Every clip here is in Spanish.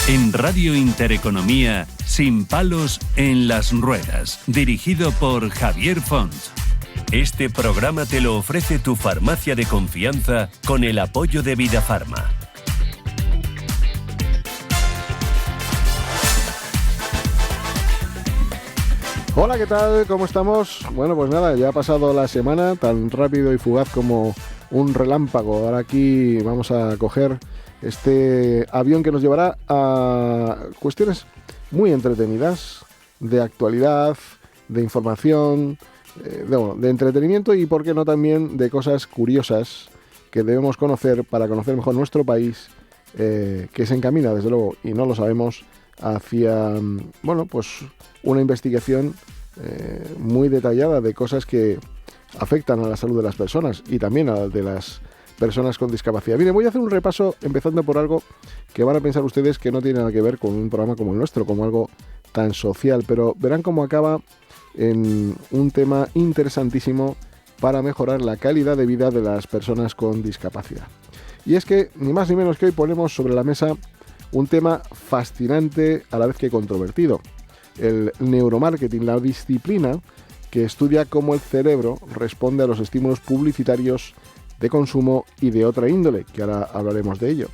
En Radio Intereconomía, Sin palos en las ruedas, dirigido por Javier Font. Este programa te lo ofrece tu farmacia de confianza con el apoyo de Vidafarma. Hola, ¿qué tal? ¿Cómo estamos? Bueno, pues nada, ya ha pasado la semana, tan rápido y fugaz como un relámpago. Ahora aquí vamos a coger este avión que nos llevará a cuestiones muy entretenidas, de actualidad, de información, de entretenimiento y, por qué no, también de cosas curiosas que debemos conocer para conocer mejor nuestro país, que se encamina, desde luego, y no lo sabemos, hacia, bueno, pues una investigación muy detallada de cosas que afectan a la salud de las personas y también a la de las personas con discapacidad. Bien, voy a hacer un repaso empezando por algo que van a pensar ustedes que no tiene nada que ver con un programa como el nuestro, como algo tan social, pero verán cómo acaba en un tema interesantísimo para mejorar la calidad de vida de las personas con discapacidad. Y es que, ni más ni menos que hoy ponemos sobre la mesa un tema fascinante a la vez que controvertido: el neuromarketing, la disciplina que estudia cómo el cerebro responde a los estímulos publicitarios de consumo y de otra índole, que ahora hablaremos de ello.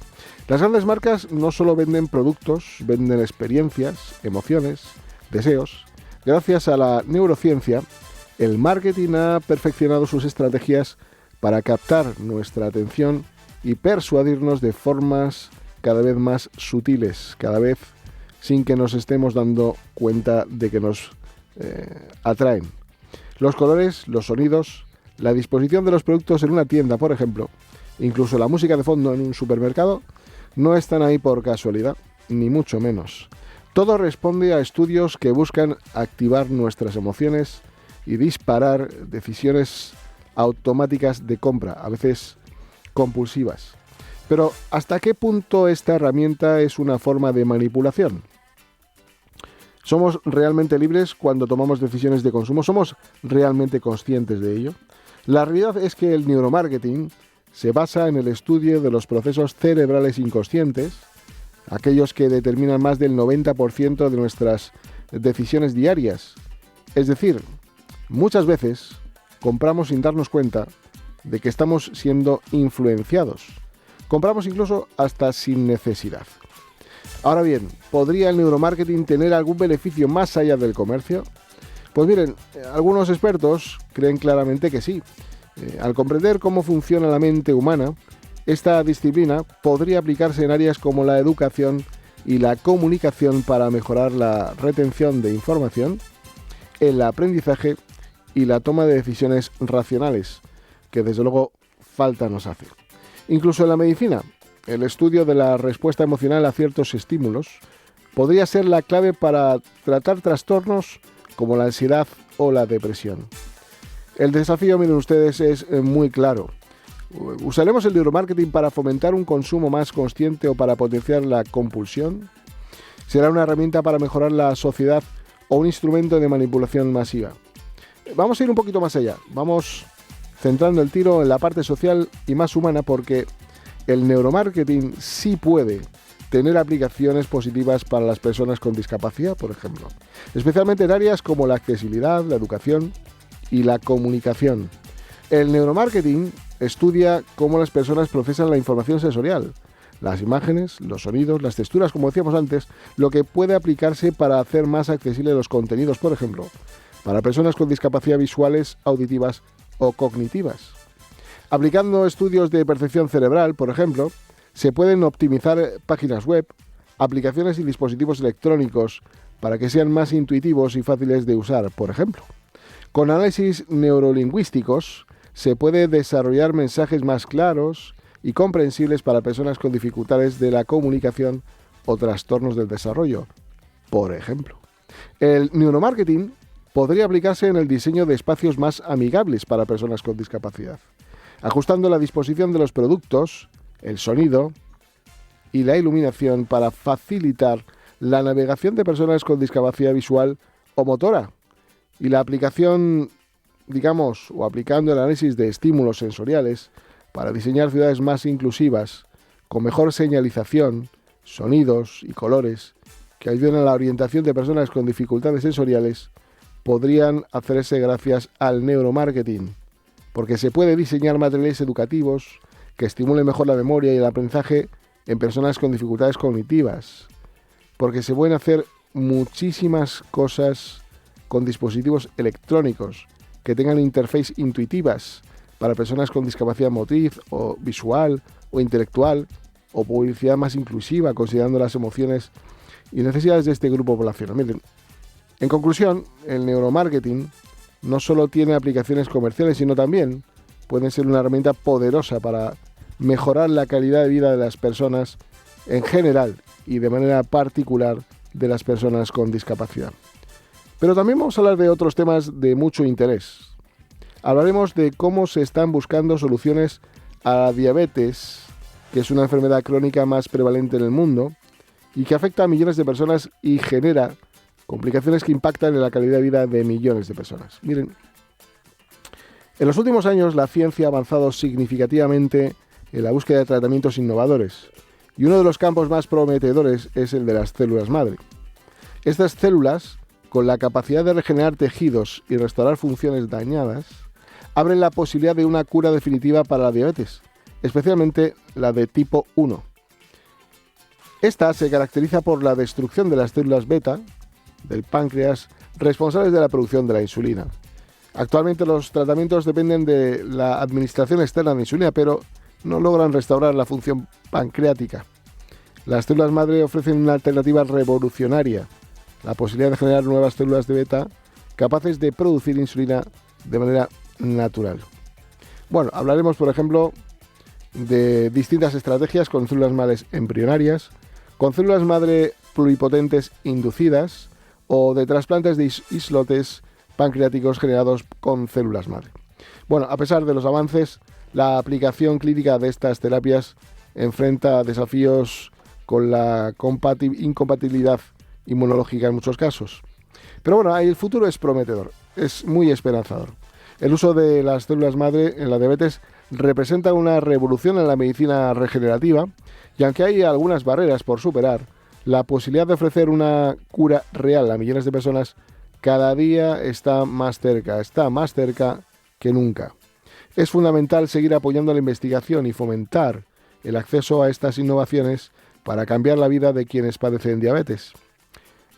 Las grandes marcas no solo venden productos, venden experiencias, emociones, deseos. Gracias a la neurociencia, el marketing ha perfeccionado sus estrategias para captar nuestra atención y persuadirnos de formas cada vez más sutiles, cada vez sin que nos estemos dando cuenta de que nos atraen. Los colores, los sonidos, la disposición de los productos en una tienda, por ejemplo, incluso la música de fondo en un supermercado, no están ahí por casualidad, ni mucho menos. Todo responde a estudios que buscan activar nuestras emociones y disparar decisiones automáticas de compra, a veces compulsivas. Pero, ¿hasta qué punto esta herramienta es una forma de manipulación? ¿Somos realmente libres cuando tomamos decisiones de consumo? ¿Somos realmente conscientes de ello? La realidad es que el neuromarketing se basa en el estudio de los procesos cerebrales inconscientes, aquellos que determinan más del 90% de nuestras decisiones diarias. Es decir, muchas veces compramos sin darnos cuenta de que estamos siendo influenciados. Compramos incluso hasta sin necesidad. Ahora bien, ¿podría el neuromarketing tener algún beneficio más allá del comercio? Pues miren, algunos expertos creen claramente que sí. Al comprender cómo funciona la mente humana, esta disciplina podría aplicarse en áreas como la educación y la comunicación para mejorar la retención de información, el aprendizaje y la toma de decisiones racionales, que desde luego falta nos hace. Incluso en la medicina, el estudio de la respuesta emocional a ciertos estímulos podría ser la clave para tratar trastornos como la ansiedad o la depresión. El desafío, miren ustedes, es muy claro. ¿Usaremos el neuromarketing para fomentar un consumo más consciente o para potenciar la compulsión? ¿Será una herramienta para mejorar la sociedad o un instrumento de manipulación masiva? Vamos a ir un poquito más allá. Vamos centrando el tiro en la parte social y más humana, porque el neuromarketing sí puede tener aplicaciones positivas para las personas con discapacidad, por ejemplo, especialmente en áreas como la accesibilidad, la educación y la comunicación. El neuromarketing estudia cómo las personas procesan la información sensorial, las imágenes, los sonidos, las texturas, como decíamos antes, lo que puede aplicarse para hacer más accesibles los contenidos, por ejemplo, para personas con discapacidad visuales, auditivas o cognitivas. Aplicando estudios de percepción cerebral, por ejemplo, se pueden optimizar páginas web, aplicaciones y dispositivos electrónicos para que sean más intuitivos y fáciles de usar, por ejemplo. Con análisis neurolingüísticos se puede desarrollar mensajes más claros y comprensibles para personas con dificultades de la comunicación o trastornos del desarrollo, por ejemplo. El neuromarketing podría aplicarse en el diseño de espacios más amigables para personas con discapacidad, ajustando la disposición de los productos, el sonido y la iluminación para facilitar la navegación de personas con discapacidad visual o motora, y la aplicación, o aplicando el análisis de estímulos sensoriales para diseñar ciudades más inclusivas, con mejor señalización sonidos y colores que ayuden a la orientación de personas con dificultades sensoriales podrían hacerse gracias al neuromarketing, porque se puede diseñar materiales educativos que estimulen mejor la memoria y el aprendizaje en personas con dificultades cognitivas, porque se pueden hacer muchísimas cosas con dispositivos electrónicos que tengan interfaces intuitivas para personas con discapacidad motriz o visual o intelectual, o publicidad más inclusiva considerando las emociones y necesidades de este grupo poblacional. Miren, en conclusión, el neuromarketing no solo tiene aplicaciones comerciales, sino también puede ser una herramienta poderosa para mejorar la calidad de vida de las personas en general y de manera particular de las personas con discapacidad. Pero también vamos a hablar de otros temas de mucho interés. Hablaremos de cómo se están buscando soluciones a la diabetes, que es una enfermedad crónica más prevalente en el mundo y que afecta a millones de personas y genera complicaciones que impactan en la calidad de vida de millones de personas. Miren, en los últimos años la ciencia ha avanzado significativamente en la búsqueda de tratamientos innovadores y uno de los campos más prometedores es el de las células madre. Estas células, con la capacidad de regenerar tejidos y restaurar funciones dañadas, abren la posibilidad de una cura definitiva para la diabetes, especialmente la de tipo 1. Esta se caracteriza por la destrucción de las células beta del páncreas responsables de la producción de la insulina. Actualmente los tratamientos dependen de la administración externa de insulina, pero no logran restaurar la función pancreática. Las células madre ofrecen una alternativa revolucionaria, la posibilidad de generar nuevas células de beta capaces de producir insulina de manera natural. Bueno, hablaremos, por ejemplo, de distintas estrategias con células madres embrionarias, con células madre pluripotentes inducidas o de trasplantes de islotes pancreáticos generados con células madre. Bueno, a pesar de los avances, la aplicación clínica de estas terapias enfrenta desafíos con la incompatibilidad inmunológica en muchos casos. Pero bueno, el futuro es prometedor, es muy esperanzador. El uso de las células madre en la diabetes representa una revolución en la medicina regenerativa y aunque hay algunas barreras por superar, la posibilidad de ofrecer una cura real a millones de personas cada día está más cerca que nunca. Es fundamental seguir apoyando la investigación y fomentar el acceso a estas innovaciones para cambiar la vida de quienes padecen diabetes.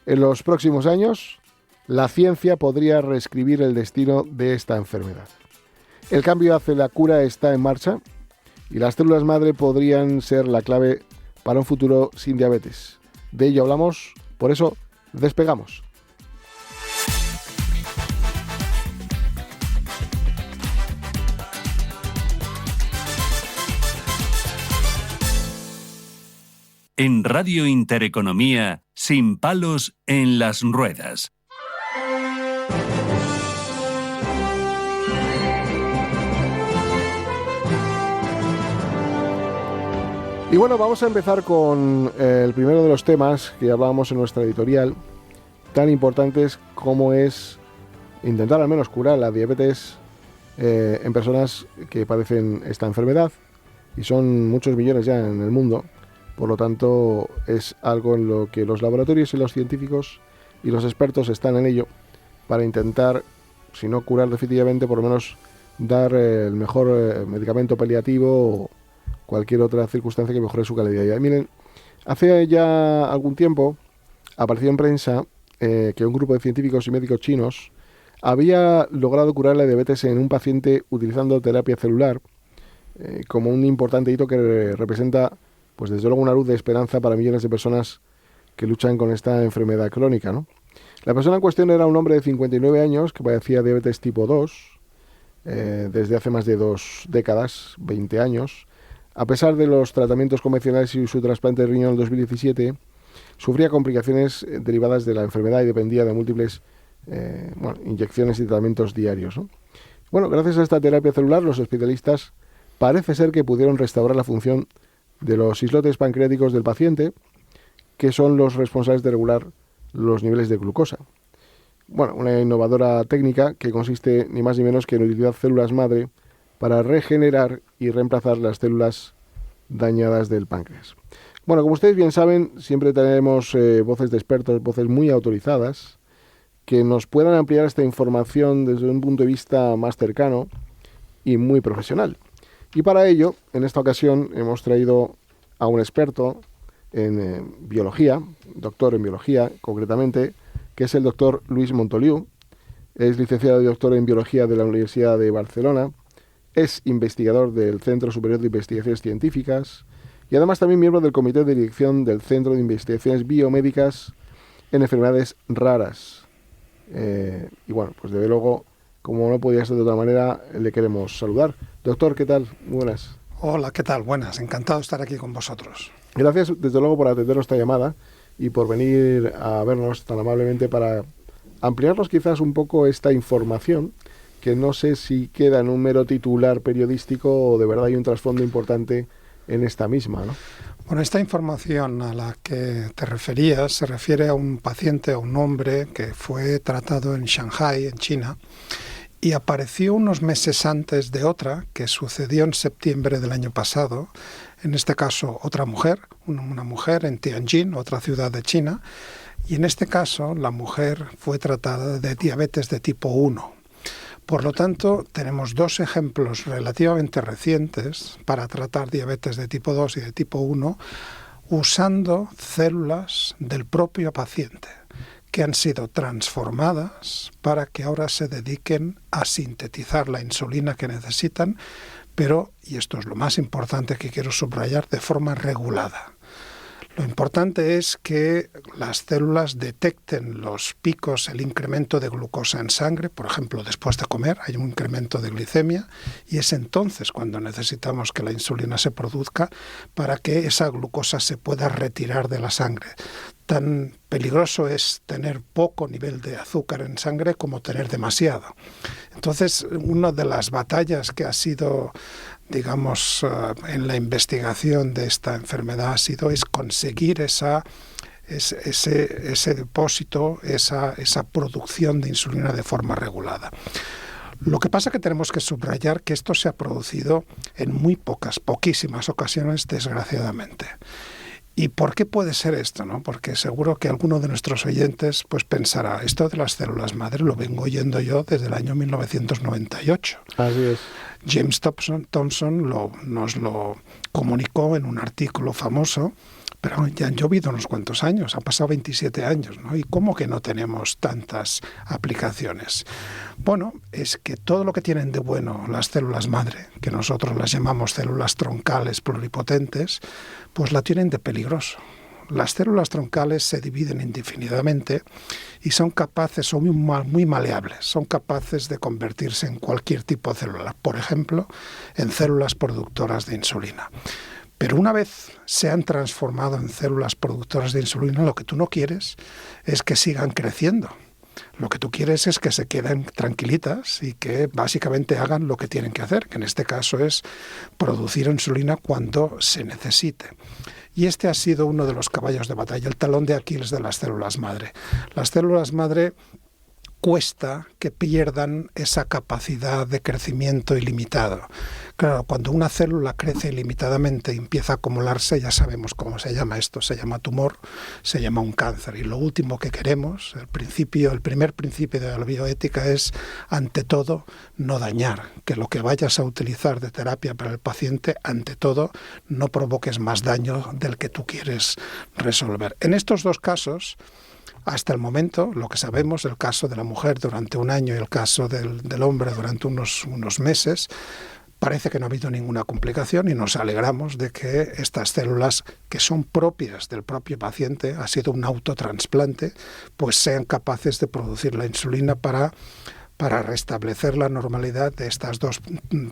En los próximos años, la ciencia podría reescribir el destino de esta enfermedad. El cambio hacia la cura está en marcha y las células madre podrían ser la clave para un futuro sin diabetes. De ello hablamos, por eso despegamos. En Radio Intereconomía, Sin palos en las ruedas. Y bueno, vamos a empezar con el primero de los temas que hablábamos en nuestra editorial, tan importantes como es intentar al menos curar la diabetes en personas que padecen esta enfermedad, y son muchos millones ya en el mundo. Por lo tanto, es algo en lo que los laboratorios y los científicos y los expertos están en ello para intentar, si no curar definitivamente, por lo menos dar el mejor medicamento paliativo o cualquier otra circunstancia que mejore su calidad de vida. Miren, hace ya algún tiempo apareció en prensa que un grupo de científicos y médicos chinos había logrado curar la diabetes en un paciente utilizando terapia celular como un importante hito que representa, pues desde luego, una luz de esperanza para millones de personas que luchan con esta enfermedad crónica, ¿no? La persona en cuestión era un hombre de 59 años que padecía diabetes tipo 2 desde hace más de 2 décadas, 20 años. A pesar de los tratamientos convencionales y su trasplante de riñón en 2017, sufría complicaciones derivadas de la enfermedad y dependía de múltiples inyecciones y tratamientos diarios, ¿no? Bueno, gracias a esta terapia celular, los especialistas parece ser que pudieron restaurar la función de los islotes pancreáticos del paciente, que son los responsables de regular los niveles de glucosa. Bueno, una innovadora técnica que consiste ni más ni menos que en utilizar células madre para regenerar y reemplazar las células dañadas del páncreas. Bueno, como ustedes bien saben, siempre tenemos voces de expertos, voces muy autorizadas, que nos puedan ampliar esta información desde un punto de vista más cercano y muy profesional. Y para ello, en esta ocasión, hemos traído a un experto en biología, doctor en biología concretamente, que es el doctor Luis Montoliu. Es licenciado y doctor en biología de la Universidad de Barcelona, es investigador del Centro Superior de Investigaciones Científicas y además también miembro del Comité de Dirección del Centro de Investigaciones Biomédicas en Enfermedades Raras. Y bueno, pues desde luego, como no podía ser de otra manera, le queremos saludar. Doctor, ¿qué tal? Muy buenas. Hola, ¿qué tal? Buenas, encantado de estar aquí con vosotros. Gracias, desde luego, por atender nuestra llamada y por venir a vernos tan amablemente para ampliarnos quizás un poco esta información, que no sé si queda en un mero titular periodístico o de verdad hay un trasfondo importante en esta misma, ¿no? Bueno, esta información a la que te referías se refiere a un paciente, a un hombre que fue tratado en Shanghái, en China, y apareció unos meses antes de otra que sucedió en septiembre del año pasado. En este caso, otra mujer, una mujer en Tianjin, otra ciudad de China, y en este caso la mujer fue tratada de diabetes de tipo 1. Por lo tanto, tenemos dos ejemplos relativamente recientes para tratar diabetes de tipo 2 y de tipo 1 usando células del propio paciente que han sido transformadas para que ahora se dediquen a sintetizar la insulina que necesitan, pero, y esto es lo más importante que quiero subrayar, de forma regulada. Lo importante es que las células detecten los picos, el incremento de glucosa en sangre, por ejemplo, después de comer hay un incremento de glicemia y es entonces cuando necesitamos que la insulina se produzca para que esa glucosa se pueda retirar de la sangre. Tan peligroso es tener poco nivel de azúcar en sangre como tener demasiado. Entonces, una de las batallas que ha sido, digamos, en la investigación de esta enfermedad es conseguir ese depósito, esa producción de insulina de forma regulada. Lo que pasa es que tenemos que subrayar que esto se ha producido en poquísimas ocasiones, desgraciadamente. ¿Y por qué puede ser esto, no? Porque seguro que alguno de nuestros oyentes pues pensará, esto de las células madre lo vengo oyendo yo desde el año 1998. Así es. James Thomson nos lo comunicó en un artículo famoso, pero ya han llovido unos cuantos años, han pasado 27 años, ¿no? ¿Y cómo que no tenemos tantas aplicaciones? Bueno, es que todo lo que tienen de bueno las células madre, que nosotros las llamamos células troncales pluripotentes, pues la tienen de peligroso. Las células troncales se dividen indefinidamente y son muy maleables, son capaces de convertirse en cualquier tipo de célula, por ejemplo, en células productoras de insulina. Pero una vez se han transformado en células productoras de insulina, lo que tú no quieres es que sigan creciendo. Lo que tú quieres es que se queden tranquilitas y que básicamente hagan lo que tienen que hacer, que en este caso es producir insulina cuando se necesite. Y este ha sido uno de los caballos de batalla, el talón de Aquiles de las células madre. Las células madre cuesta que pierdan esa capacidad de crecimiento ilimitado. Claro, cuando una célula crece ilimitadamente y empieza a acumularse, ya sabemos cómo se llama esto, se llama tumor, se llama un cáncer. Y lo último que queremos, el primer principio de la bioética es, ante todo, no dañar, que lo que vayas a utilizar de terapia para el paciente, ante todo, no provoques más daño del que tú quieres resolver. En estos dos casos, hasta el momento, lo que sabemos, el caso de la mujer durante un año y el caso del hombre durante unos meses, parece que no ha habido ninguna complicación y nos alegramos de que estas células, que son propias del propio paciente, ha sido un autotransplante, pues sean capaces de producir la insulina para restablecer la normalidad de estas dos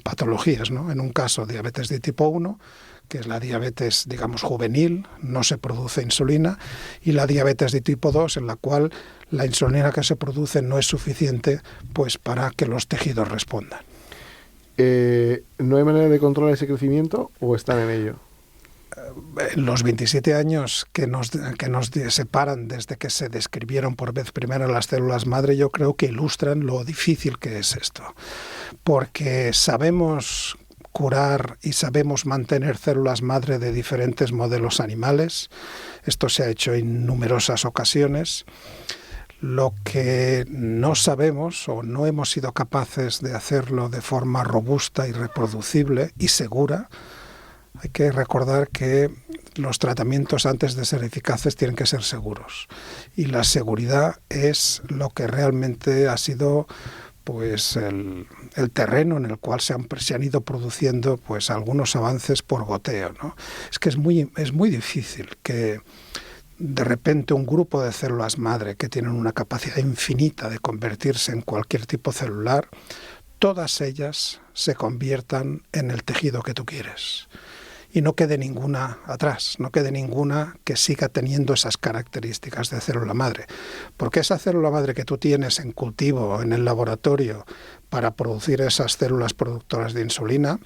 patologías, ¿no? En un caso, diabetes de tipo 1, que es la diabetes, digamos, juvenil, no se produce insulina, y la diabetes de tipo 2, en la cual la insulina que se produce no es suficiente pues para que los tejidos respondan. ¿No hay manera de controlar ese crecimiento o están en ello? Los 27 años que nos separan desde que se describieron por vez primera las células madre, yo creo que ilustran lo difícil que es esto. Porque sabemos curar y sabemos mantener células madre de diferentes modelos animales. Esto se ha hecho en numerosas ocasiones. Lo que no sabemos o no hemos sido capaces de hacerlo de forma robusta y reproducible y segura. Hay que recordar que los tratamientos, antes de ser eficaces, tienen que ser seguros. Y la seguridad es lo que realmente ha sido pues el terreno en el cual se han ido produciendo pues algunos avances por goteo, ¿no? Es que es muy difícil que de repente un grupo de células madre que tienen una capacidad infinita de convertirse en cualquier tipo celular, todas ellas se conviertan en el tejido que tú quieres. Y no quede ninguna atrás, no quede ninguna que siga teniendo esas características de célula madre. Porque esa célula madre que tú tienes en cultivo, en el laboratorio, para producir esas células productoras de insulina,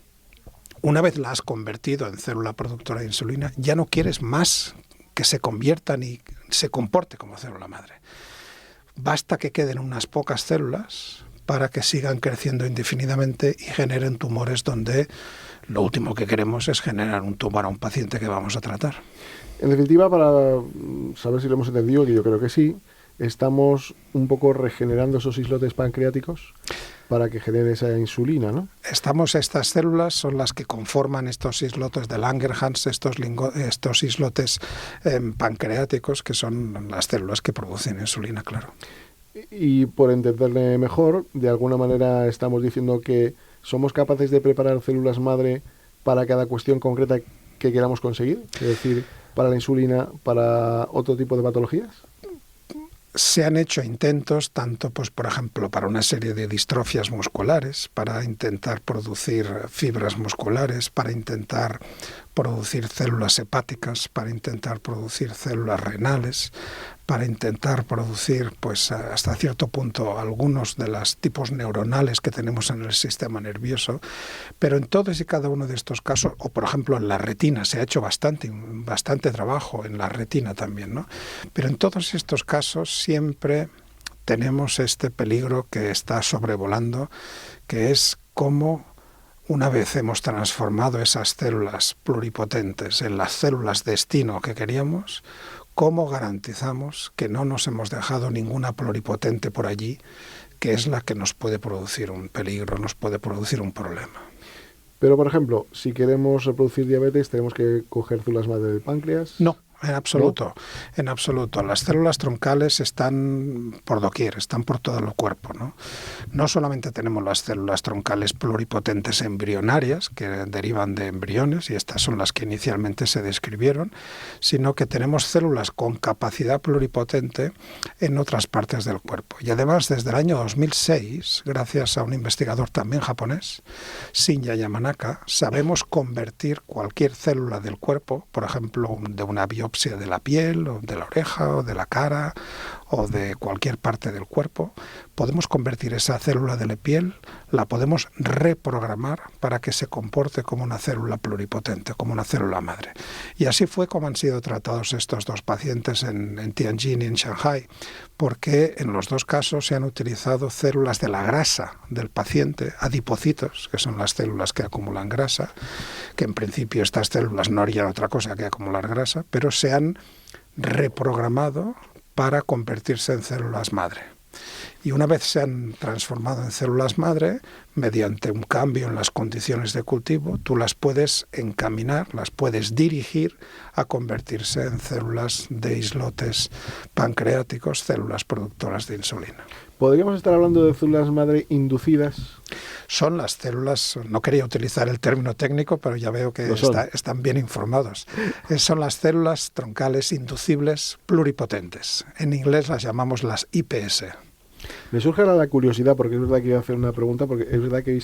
una vez la has convertido en célula productora de insulina, ya no quieres más que se convierta ni se comporte como célula madre. Basta que queden unas pocas células para que sigan creciendo indefinidamente y generen tumores donde lo último que queremos es generar un tumor a un paciente que vamos a tratar. En definitiva, para saber si lo hemos entendido, que yo creo que sí, estamos un poco regenerando esos islotes pancreáticos para que genere esa insulina, ¿no? Estas células son las que conforman estos islotes de Langerhans, estos islotes pancreáticos, que son las células que producen insulina, claro. Y por entenderle mejor, de alguna manera estamos diciendo que somos capaces de preparar células madre para cada cuestión concreta que queramos conseguir, es decir, para la insulina, para otro tipo de patologías. Se han hecho intentos, tanto, pues, por ejemplo, para una serie de distrofias musculares, para intentar producir fibras musculares, para intentar producir células hepáticas, para intentar producir células renales, para intentar producir, pues, hasta cierto punto, algunos de los tipos neuronales que tenemos en el sistema nervioso. Pero en todos y cada uno de estos casos, o por ejemplo en la retina, se ha hecho bastante trabajo en la retina también, ¿no? Pero en todos estos casos siempre tenemos este peligro que está sobrevolando, que es cómo, una vez hemos transformado esas células pluripotentes en las células destino que queríamos, ¿cómo garantizamos que no nos hemos dejado ninguna pluripotente por allí, que es la que nos puede producir un peligro, nos puede producir un problema? Pero, por ejemplo, si queremos reproducir diabetes, ¿tenemos que coger células madre del páncreas? No. En absoluto, ¿No? En absoluto. Las células troncales están por doquier, están por todo el cuerpo, ¿no? No solamente tenemos las células troncales pluripotentes embrionarias, que derivan de embriones, y estas son las que inicialmente se describieron, sino que tenemos células con capacidad pluripotente en otras partes del cuerpo. Y además, desde el año 2006, gracias a un investigador también japonés, Shinya Yamanaka, sabemos convertir cualquier célula del cuerpo, por ejemplo, de una biopsia de la piel, o de la oreja, o de la cara, o de cualquier parte del cuerpo, podemos convertir esa célula de la piel, la podemos reprogramar para que se comporte como una célula pluripotente, como una célula madre. Y así fue como han sido tratados estos dos pacientes en Tianjin y en Shanghai, porque en los dos casos se han utilizado células de la grasa del paciente, adipocitos, que son las células que acumulan grasa, que en principio estas células no harían otra cosa que acumular grasa, pero se han reprogramado para convertirse en células madre. Y una vez se han transformado en células madre, mediante un cambio en las condiciones de cultivo, tú las puedes encaminar, las puedes dirigir a convertirse en células de islotes pancreáticos, células productoras de insulina. ¿Podríamos estar hablando de células madre inducidas? Son las células, no quería utilizar el término técnico, pero ya veo que están bien informados. Son las células troncales inducibles pluripotentes. En inglés las llamamos las IPS. Me surge ahora la curiosidad, porque es verdad que iba a hacer una pregunta, porque es verdad que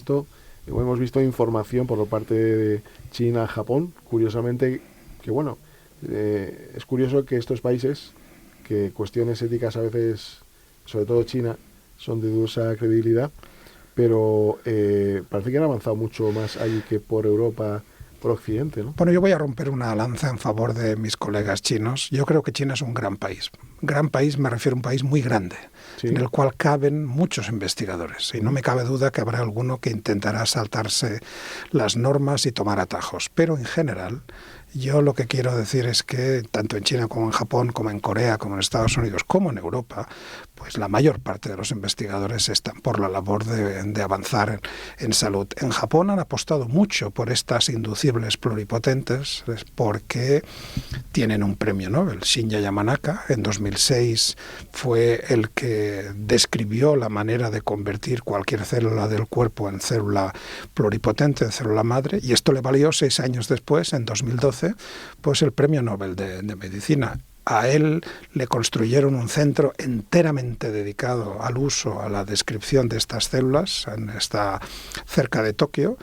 hemos visto información por parte de China, Japón, curiosamente, que bueno, es curioso que estos países, que cuestiones éticas a veces, sobre todo China, son de dudosa credibilidad, pero parece que han avanzado mucho más ahí que por Europa Occidente, ¿no? Bueno, yo voy a romper una lanza en favor de mis colegas chinos. Yo creo que China es un gran país. Gran país me refiero a un país muy grande, sí, en el cual caben muchos investigadores. Y no me cabe duda que habrá alguno que intentará saltarse las normas y tomar atajos. Pero en general, yo lo que quiero decir es que tanto en China como en Japón, como en Corea, como en Estados Unidos, como en Europa, pues la mayor parte de los investigadores están por la labor de avanzar en salud. En Japón han apostado mucho por estas inducibles pluripotentes porque tienen un premio Nobel. Shinya Yamanaka en 2006 fue el que describió la manera de convertir cualquier célula del cuerpo en célula pluripotente, en célula madre, y esto le valió 6 años después, en 2012, pues el premio Nobel de Medicina. A él le construyeron un centro enteramente dedicado al uso, a la descripción de estas células, está cerca de Tokio,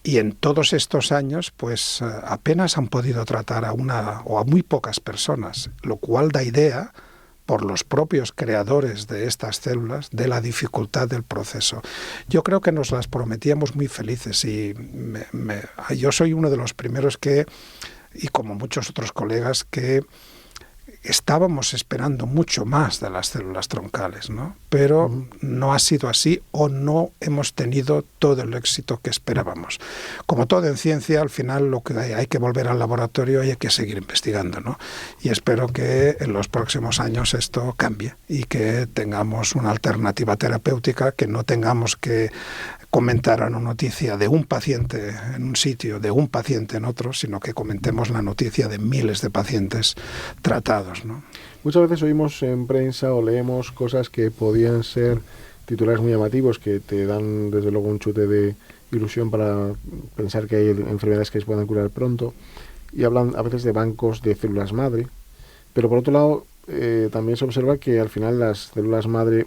y en todos estos años pues apenas han podido tratar a una o a muy pocas personas, lo cual da idea por los propios creadores de estas células de la dificultad del proceso. Yo creo que nos las prometíamos muy felices y yo soy uno de los primeros que, y como muchos otros colegas, que estábamos esperando mucho más de las células troncales, ¿no? Pero no ha sido así o no hemos tenido todo el éxito que esperábamos. Como todo en ciencia, al final lo que hay que volver al laboratorio y hay que seguir investigando, ¿no? Y espero que en los próximos años esto cambie y que tengamos una alternativa terapéutica, que no tengamos que comentar una noticia de un paciente en un sitio, de un paciente en otro, sino que comentemos la noticia de miles de pacientes tratados, ¿no? Muchas veces oímos en prensa o leemos cosas que podían ser titulares muy llamativos, que te dan desde luego un chute de ilusión para pensar que hay enfermedades que se puedan curar pronto, y hablan a veces de bancos de células madre, pero por otro lado también se observa que al final las células madre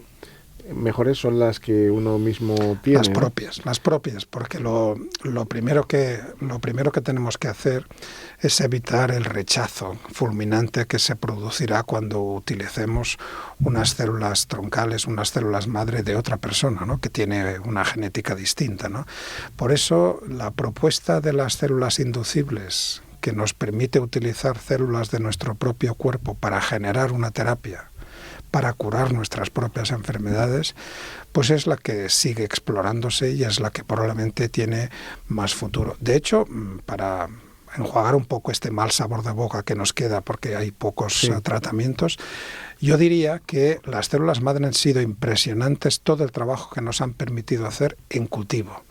mejores son las que uno mismo tiene. Las propias, porque lo primero que tenemos que hacer es evitar el rechazo fulminante que se producirá cuando utilicemos unas células troncales, unas células madre de otra persona, ¿no?, que tiene una genética distinta, ¿no? Por eso la propuesta de las células inducibles, que nos permite utilizar células de nuestro propio cuerpo para generar una terapia, para curar nuestras propias enfermedades, pues es la que sigue explorándose y es la que probablemente tiene más futuro. De hecho, para enjuagar un poco este mal sabor de boca que nos queda porque hay pocos tratamientos, yo diría que las células madre han sido impresionantes todo el trabajo que nos han permitido hacer en cultivo.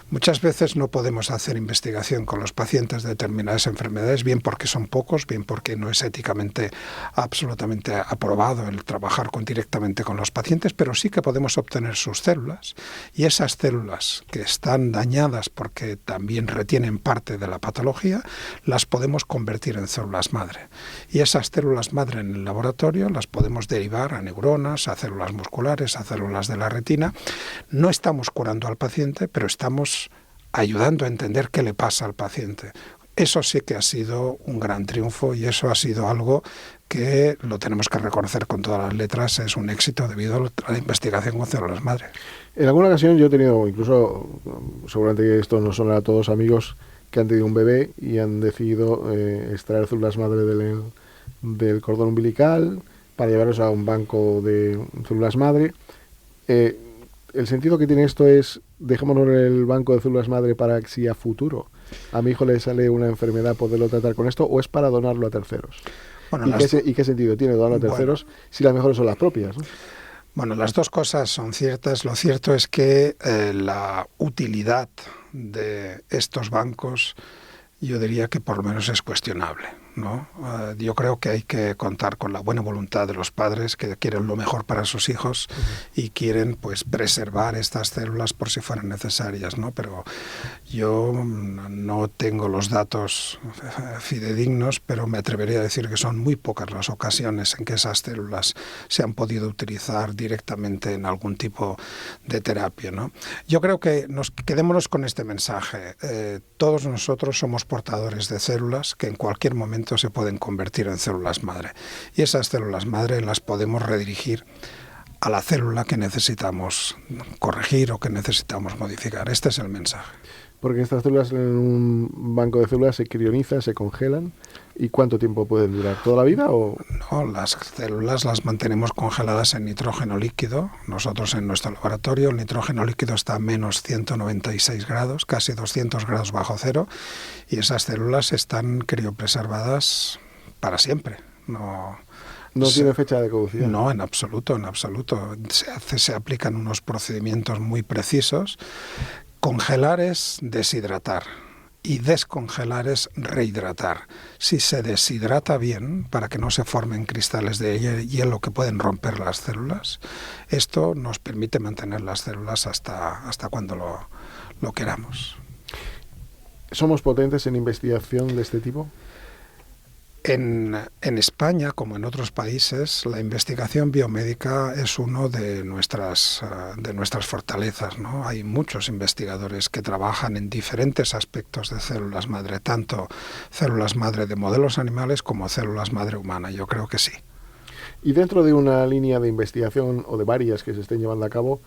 Muchas veces no podemos hacer investigación con los pacientes de determinadas enfermedades, bien porque son pocos, bien porque no es éticamente absolutamente aprobado el trabajar directamente con los pacientes, pero sí que podemos obtener sus células, y esas células que están dañadas porque también retienen parte de la patología, las podemos convertir en células madre. Y esas células madre en el laboratorio las podemos derivar a neuronas, a células musculares, a células de la retina. No estamos curando al paciente, pero estamos ayudando a entender qué le pasa al paciente. Eso sí que ha sido un gran triunfo y eso ha sido algo que lo tenemos que reconocer con todas las letras. Es un éxito debido a la investigación con células madre. En alguna ocasión yo he tenido, incluso, seguramente que esto nos sonará a todos, amigos que han tenido un bebé y han decidido extraer células madre del cordón umbilical para llevarlos a un banco de células madre. El sentido que tiene esto es: dejémonos el banco de células madre para que si a futuro a mi hijo le sale una enfermedad poderlo tratar con esto, o es para donarlo a terceros. Bueno, ¿Y qué sentido tiene donarlo a terceros si las mejores son las propias, ¿no? Bueno, las dos cosas son ciertas. Lo cierto es que la utilidad de estos bancos, yo diría que por lo menos es cuestionable, ¿no? Yo creo que hay que contar con la buena voluntad de los padres que quieren lo mejor para sus hijos y quieren pues preservar estas células por si fueran necesarias, ¿no? Pero yo no tengo los datos fidedignos, pero me atrevería a decir que son muy pocas las ocasiones en que esas células se han podido utilizar directamente en algún tipo de terapia, ¿no? Yo creo que quedémonos con este mensaje. Todos nosotros somos portadores de células que en cualquier momento se pueden convertir en células madre, y esas células madre las podemos redirigir a la célula que necesitamos corregir o que necesitamos modificar. Este es el mensaje. Porque estas células en un banco de células se crionizan, se congelan. ¿Y cuánto tiempo pueden durar? ¿Toda la vida o...? No, las células las mantenemos congeladas en nitrógeno líquido. Nosotros en nuestro laboratorio el nitrógeno líquido está a menos 196 grados, casi 200 grados bajo cero, y esas células están criopreservadas para siempre. No tiene fecha de caducidad. No, en absoluto, en absoluto. Se aplican unos procedimientos muy precisos. Congelar es deshidratar y descongelar es rehidratar. Si se deshidrata bien, para que no se formen cristales de hielo que pueden romper las células, esto nos permite mantener las células hasta cuando lo queramos. ¿Somos potentes en investigación de este tipo? En España, como en otros países, la investigación biomédica es uno de nuestras fortalezas, ¿no? Hay muchos investigadores que trabajan en diferentes aspectos de células madre, tanto células madre de modelos animales como células madre humana. Yo creo que sí. Y dentro de una línea de investigación o de varias que se estén llevando a cabo,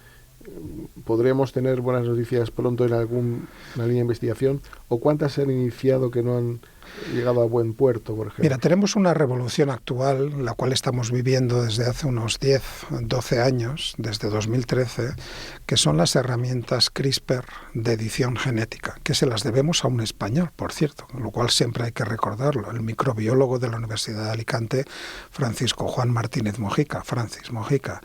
¿podremos tener buenas noticias pronto en alguna línea de investigación? ¿O cuántas se han iniciado que no han llegado a buen puerto, por ejemplo? Mira, tenemos una revolución actual, la cual estamos viviendo desde hace unos 10, 12 años, desde 2013, que son las herramientas CRISPR de edición genética, que se las debemos a un español, por cierto, lo cual siempre hay que recordarlo, el microbiólogo de la Universidad de Alicante, Francisco Juan Martínez Mojica, Francis Mojica.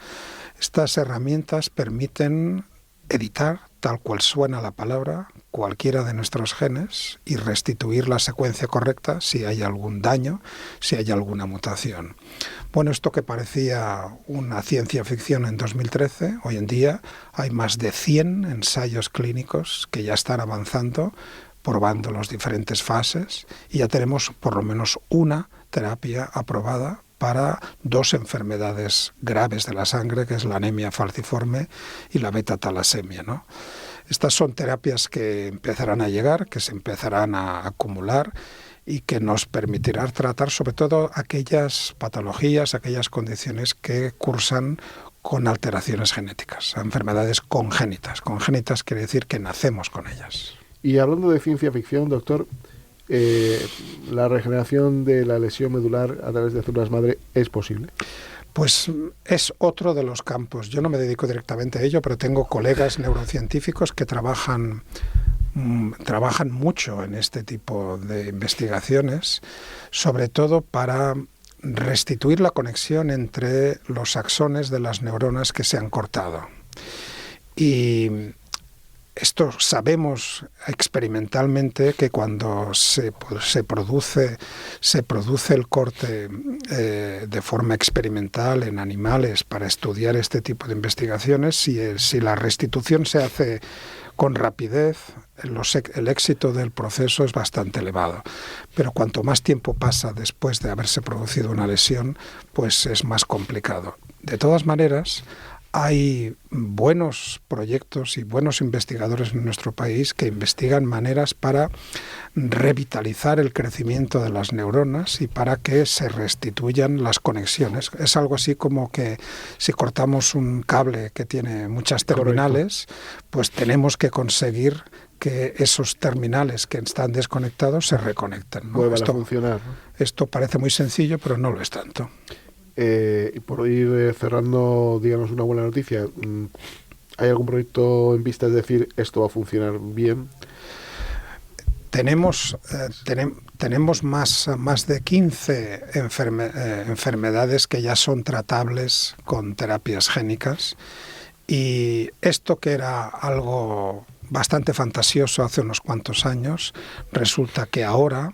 Estas herramientas permiten editar, tal cual suena la palabra, cualquiera de nuestros genes y restituir la secuencia correcta si hay algún daño, si hay alguna mutación. Bueno, esto que parecía una ciencia ficción en 2013, hoy en día hay más de 100 ensayos clínicos que ya están avanzando, probando las diferentes fases, y ya tenemos por lo menos una terapia aprobada para 2 enfermedades graves de la sangre, que es la anemia falciforme y la beta-talasemia, ¿no? Estas son terapias que empezarán a llegar, que se empezarán a acumular y que nos permitirán tratar sobre todo aquellas patologías, aquellas condiciones que cursan con alteraciones genéticas, enfermedades congénitas. Congénitas quiere decir que nacemos con ellas. Y hablando de ciencia ficción, doctor, ¿la regeneración de la lesión medular a través de células madre es posible? Pues es otro de los campos. Yo no me dedico directamente a ello, pero tengo colegas neurocientíficos que trabajan mucho en este tipo de investigaciones, sobre todo para restituir la conexión entre los axones de las neuronas que se han cortado. Y esto sabemos experimentalmente que cuando se produce el corte de forma experimental en animales para estudiar este tipo de investigaciones, si la restitución se hace con rapidez, el éxito del proceso es bastante elevado. Pero cuanto más tiempo pasa después de haberse producido una lesión, pues es más complicado. De todas maneras, hay buenos proyectos y buenos investigadores en nuestro país que investigan maneras para revitalizar el crecimiento de las neuronas y para que se restituyan las conexiones. Es algo así como que si cortamos un cable que tiene muchas terminales, pues tenemos que conseguir que esos terminales que están desconectados se reconecten, ¿no? Vuelvan a funcionar, ¿no? Esto parece muy sencillo, pero no lo es tanto. Y por ir cerrando, digamos, una buena noticia, ¿hay algún proyecto en vista de decir esto va a funcionar bien? Tenemos más de 15 enfermedades que ya son tratables con terapias génicas, y esto, que era algo bastante fantasioso hace unos cuantos años, resulta que ahora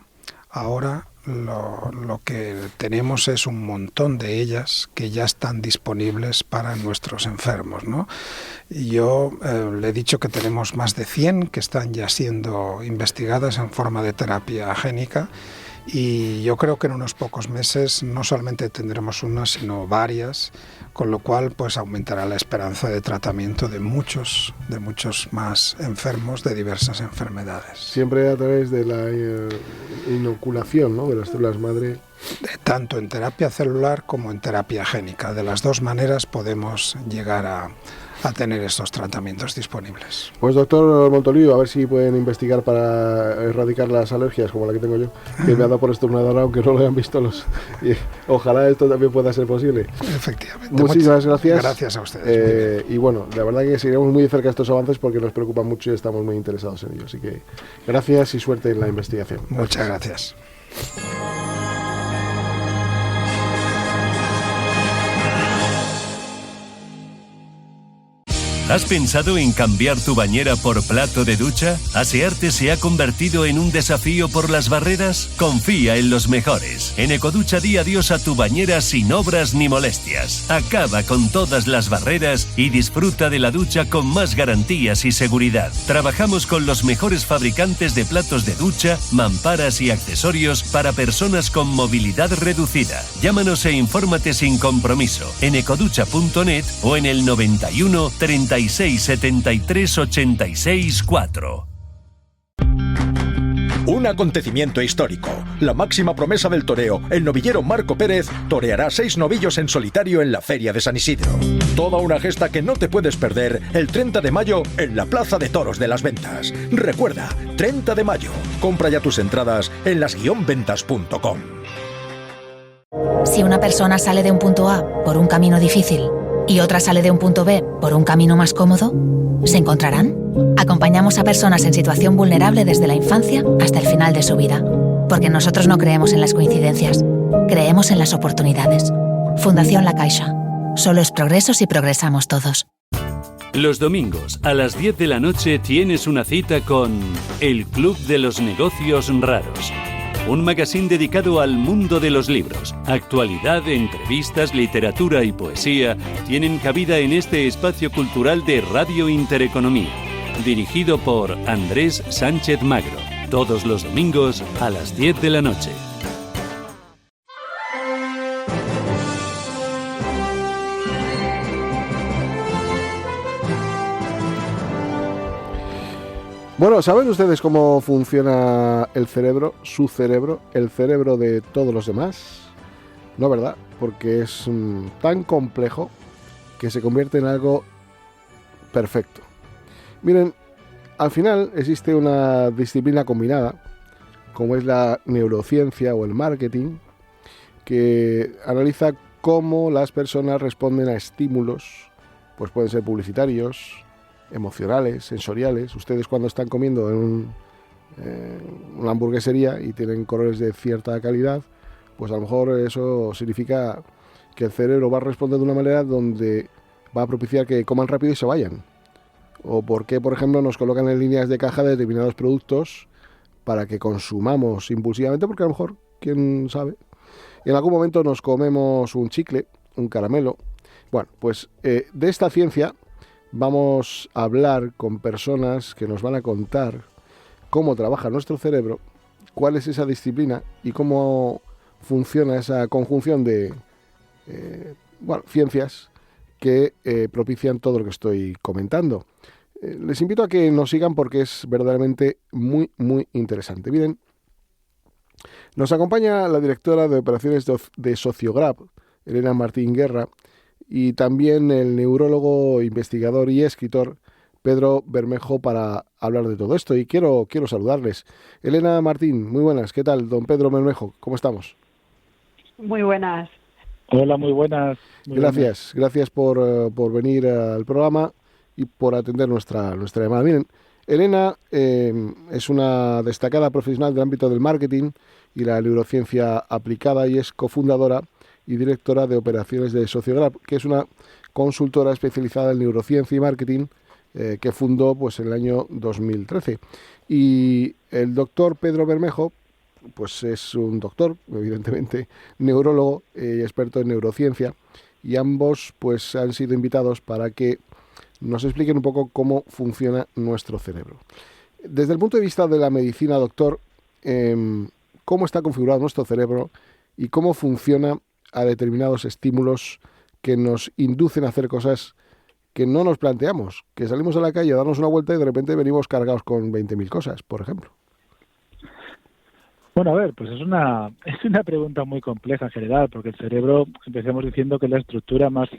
lo que tenemos es un montón de ellas que ya están disponibles para nuestros enfermos, ¿no? Yo le he dicho que tenemos más de 100 que están ya siendo investigadas en forma de terapia génica, y yo creo que en unos pocos meses no solamente tendremos una, sino varias, con lo cual pues aumentará la esperanza de tratamiento de muchos más enfermos de diversas enfermedades. Siempre a través de la inoculación, ¿no?, de las células madre. Tanto en terapia celular como en terapia génica. De las dos maneras podemos llegar a tener estos tratamientos disponibles. Pues doctor Montoliu, a ver si pueden investigar para erradicar las alergias como la que tengo yo, que me ha dado por estornudar aunque no lo hayan visto y ojalá esto también pueda ser posible. Efectivamente. Muchísimas gracias. Gracias a ustedes. Y bueno, la verdad que seguiremos muy de cerca estos avances porque nos preocupan mucho y estamos muy interesados en ello. Así que gracias y suerte en la investigación. Muchas gracias. ¿Has pensado en cambiar tu bañera por plato de ducha? ¿Asearte se ha convertido en un desafío por las barreras? Confía en los mejores. En Ecoducha di adiós a tu bañera sin obras ni molestias. Acaba con todas las barreras y disfruta de la ducha con más garantías y seguridad. Trabajamos con los mejores fabricantes de platos de ducha, mamparas y accesorios para personas con movilidad reducida. Llámanos e infórmate sin compromiso en ecoducha.net o en el 91 36 73 86 4. Un acontecimiento histórico. La máxima promesa del toreo, el novillero Marco Pérez, toreará 6 novillos en solitario en la Feria de San Isidro. Toda una gesta que no te puedes perder el 30 de mayo en la Plaza de Toros de las Ventas. Recuerda, 30 de mayo. Compra ya tus entradas en las-ventas.com. Si una persona sale de un punto A por un camino difícil y otra sale de un punto B por un camino más cómodo, ¿se encontrarán? Acompañamos a personas en situación vulnerable desde la infancia hasta el final de su vida, porque nosotros no creemos en las coincidencias, creemos en las oportunidades. Fundación La Caixa. Solo es progreso si progresamos todos. Los domingos a las 10 de la noche tienes una cita con El Club de los Negocios Raros. Un magazín dedicado al mundo de los libros. Actualidad, entrevistas, literatura y poesía tienen cabida en este espacio cultural de Radio Intereconomía. Dirigido por Andrés Sánchez Magro. Todos los domingos a las 10 de la noche. Bueno, ¿saben ustedes cómo funciona el cerebro, su cerebro, el cerebro de todos los demás? No, ¿verdad? Porque es tan complejo que se convierte en algo perfecto. Miren, al final existe una disciplina combinada, como es la neurociencia o el marketing, que analiza cómo las personas responden a estímulos, pues pueden ser publicitarios, emocionales, sensoriales. Ustedes cuando están comiendo en una hamburguesería y tienen colores de cierta calidad, pues a lo mejor eso significa que el cerebro va a responder de una manera donde va a propiciar que coman rápido y se vayan. O porque, por ejemplo, nos colocan en líneas de caja de determinados productos para que consumamos impulsivamente, porque a lo mejor, quién sabe, en algún momento nos comemos un chicle, un caramelo. Bueno, pues de esta ciencia vamos a hablar con personas que nos van a contar cómo trabaja nuestro cerebro, cuál es esa disciplina y cómo funciona esa conjunción de ciencias que propician todo lo que estoy comentando. Les invito a que nos sigan porque es verdaderamente muy, muy interesante. Miren, nos acompaña la directora de operaciones de Sociograp, Elena Martín Guerra, y también el neurólogo, investigador y escritor Pedro Bermejo para hablar de todo esto. Y quiero saludarles. Elena Martín, muy buenas. ¿Qué tal, don Pedro Bermejo? ¿Cómo estamos? Muy buenas. Hola, muy buenas. Gracias por venir al programa y por atender nuestra llamada. Miren, Elena es una destacada profesional del ámbito del marketing y la neurociencia aplicada y es cofundadora y directora de operaciones de Sociograp, que es una consultora especializada en neurociencia y marketing que fundó pues en el año 2013. Y el doctor Pedro Bermejo pues es un doctor, evidentemente, neurólogo y experto en neurociencia, y ambos pues han sido invitados para que nos expliquen un poco cómo funciona nuestro cerebro. Desde el punto de vista de la medicina, doctor, ¿cómo está configurado nuestro cerebro y cómo funciona a determinados estímulos que nos inducen a hacer cosas que no nos planteamos, que salimos a la calle a darnos una vuelta y de repente venimos cargados con 20.000 cosas, por ejemplo? Bueno, a ver, pues es una pregunta muy compleja en general, porque el cerebro, empecemos diciendo que es la estructura más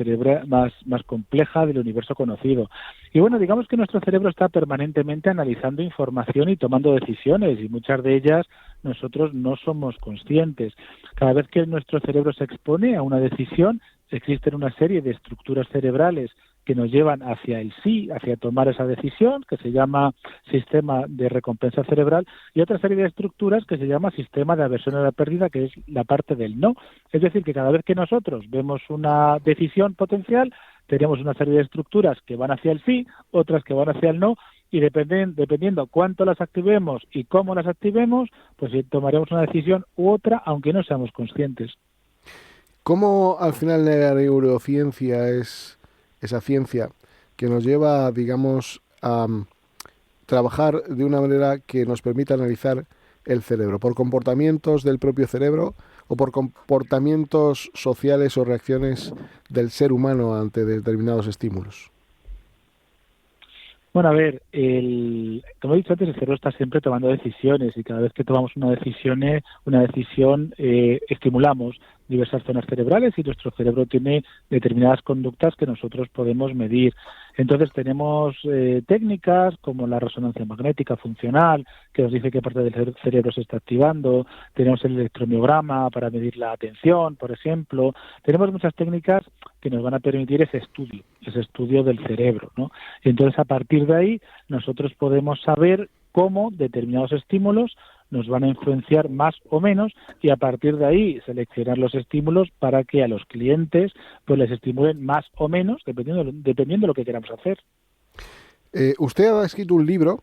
compleja del universo conocido. Y bueno, digamos que nuestro cerebro está permanentemente analizando información y tomando decisiones, y muchas de ellas nosotros no somos conscientes. Cada vez que nuestro cerebro se expone a una decisión, existen una serie de estructuras cerebrales que nos llevan hacia el sí, hacia tomar esa decisión, que se llama sistema de recompensa cerebral, y otra serie de estructuras que se llama sistema de aversión a la pérdida, que es la parte del no. Es decir, que cada vez que nosotros vemos una decisión potencial, tenemos una serie de estructuras que van hacia el sí, otras que van hacia el no, y dependiendo cuánto las activemos y cómo las activemos, pues tomaremos una decisión u otra, aunque no seamos conscientes. ¿Cómo al final la neurociencia es esa ciencia que nos lleva, digamos, a trabajar de una manera que nos permita analizar el cerebro? ¿Por comportamientos del propio cerebro o por comportamientos sociales o reacciones del ser humano ante determinados estímulos? Bueno, a ver, como he dicho antes, el cerebro está siempre tomando decisiones, y cada vez que tomamos una decisión estimulamos diversas zonas cerebrales, y nuestro cerebro tiene determinadas conductas que nosotros podemos medir. Entonces tenemos técnicas como la resonancia magnética funcional, que nos dice qué parte del cerebro se está activando. Tenemos el electromiograma para medir la atención, por ejemplo. Tenemos muchas técnicas que nos van a permitir ese estudio del cerebro, ¿no? Y entonces, a partir de ahí, nosotros podemos saber cómo determinados estímulos nos van a influenciar más o menos, y a partir de ahí seleccionar los estímulos para que a los clientes pues les estimulen más o menos, dependiendo de lo que queramos hacer. Usted ha escrito un libro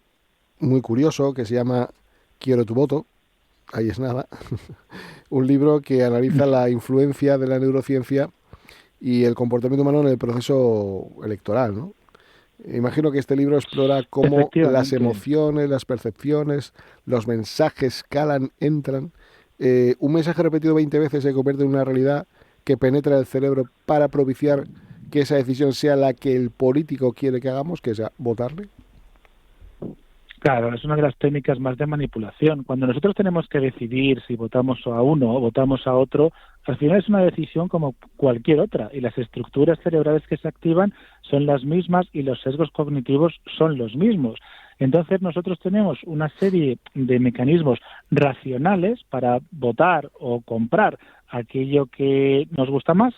muy curioso que se llama Quiero tu voto, ahí es nada, un libro que analiza la influencia de la neurociencia y el comportamiento humano en el proceso electoral, ¿no? Imagino que este libro explora cómo las emociones, las percepciones, los mensajes calan, entran. Un mensaje repetido 20 veces se convierte en una realidad que penetra el cerebro para propiciar que esa decisión sea la que el político quiere que hagamos, que sea votarle. Claro, es una de las técnicas más de manipulación. Cuando nosotros tenemos que decidir si votamos a uno o votamos a otro, al final es una decisión como cualquier otra, y las estructuras cerebrales que se activan son las mismas y los sesgos cognitivos son los mismos. Entonces nosotros tenemos una serie de mecanismos racionales para votar o comprar aquello que nos gusta más,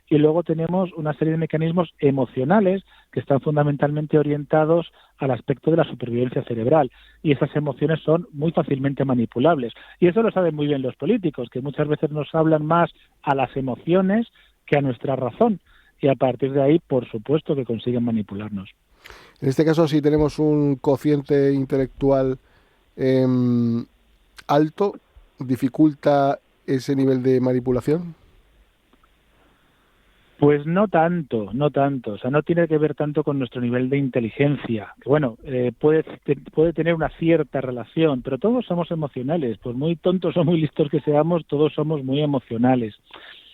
y luego tenemos una serie de mecanismos emocionales que están fundamentalmente orientados al aspecto de la supervivencia cerebral, y esas emociones son muy fácilmente manipulables. Y eso lo saben muy bien los políticos, que muchas veces nos hablan más a las emociones que a nuestra razón, y a partir de ahí, por supuesto, que consiguen manipularnos. En este caso, si tenemos un cociente intelectual alto, ¿dificulta ese nivel de manipulación? Pues no tanto. O sea, no tiene que ver tanto con nuestro nivel de inteligencia. Que bueno, puede tener una cierta relación, pero todos somos emocionales. Pues muy tontos o muy listos que seamos, todos somos muy emocionales.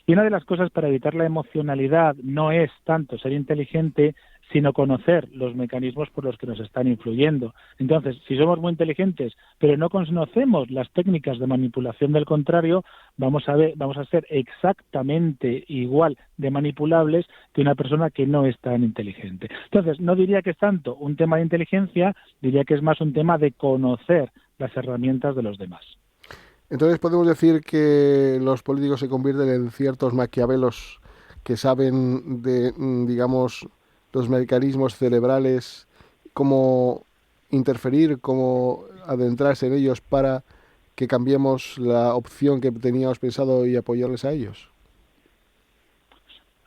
Y una de las cosas para evitar la emocionalidad no es tanto ser inteligente, sino conocer los mecanismos por los que nos están influyendo. Entonces, si somos muy inteligentes, pero no conocemos las técnicas de manipulación del contrario, vamos a ser exactamente igual de manipulables que una persona que no es tan inteligente. Entonces, no diría que es tanto un tema de inteligencia, diría que es más un tema de conocer las herramientas de los demás. Entonces, podemos decir que los políticos se convierten en ciertos maquiavelos que saben de, digamos, los mecanismos cerebrales, cómo interferir, cómo adentrarse en ellos para que cambiemos la opción que teníamos pensado y apoyarles a ellos.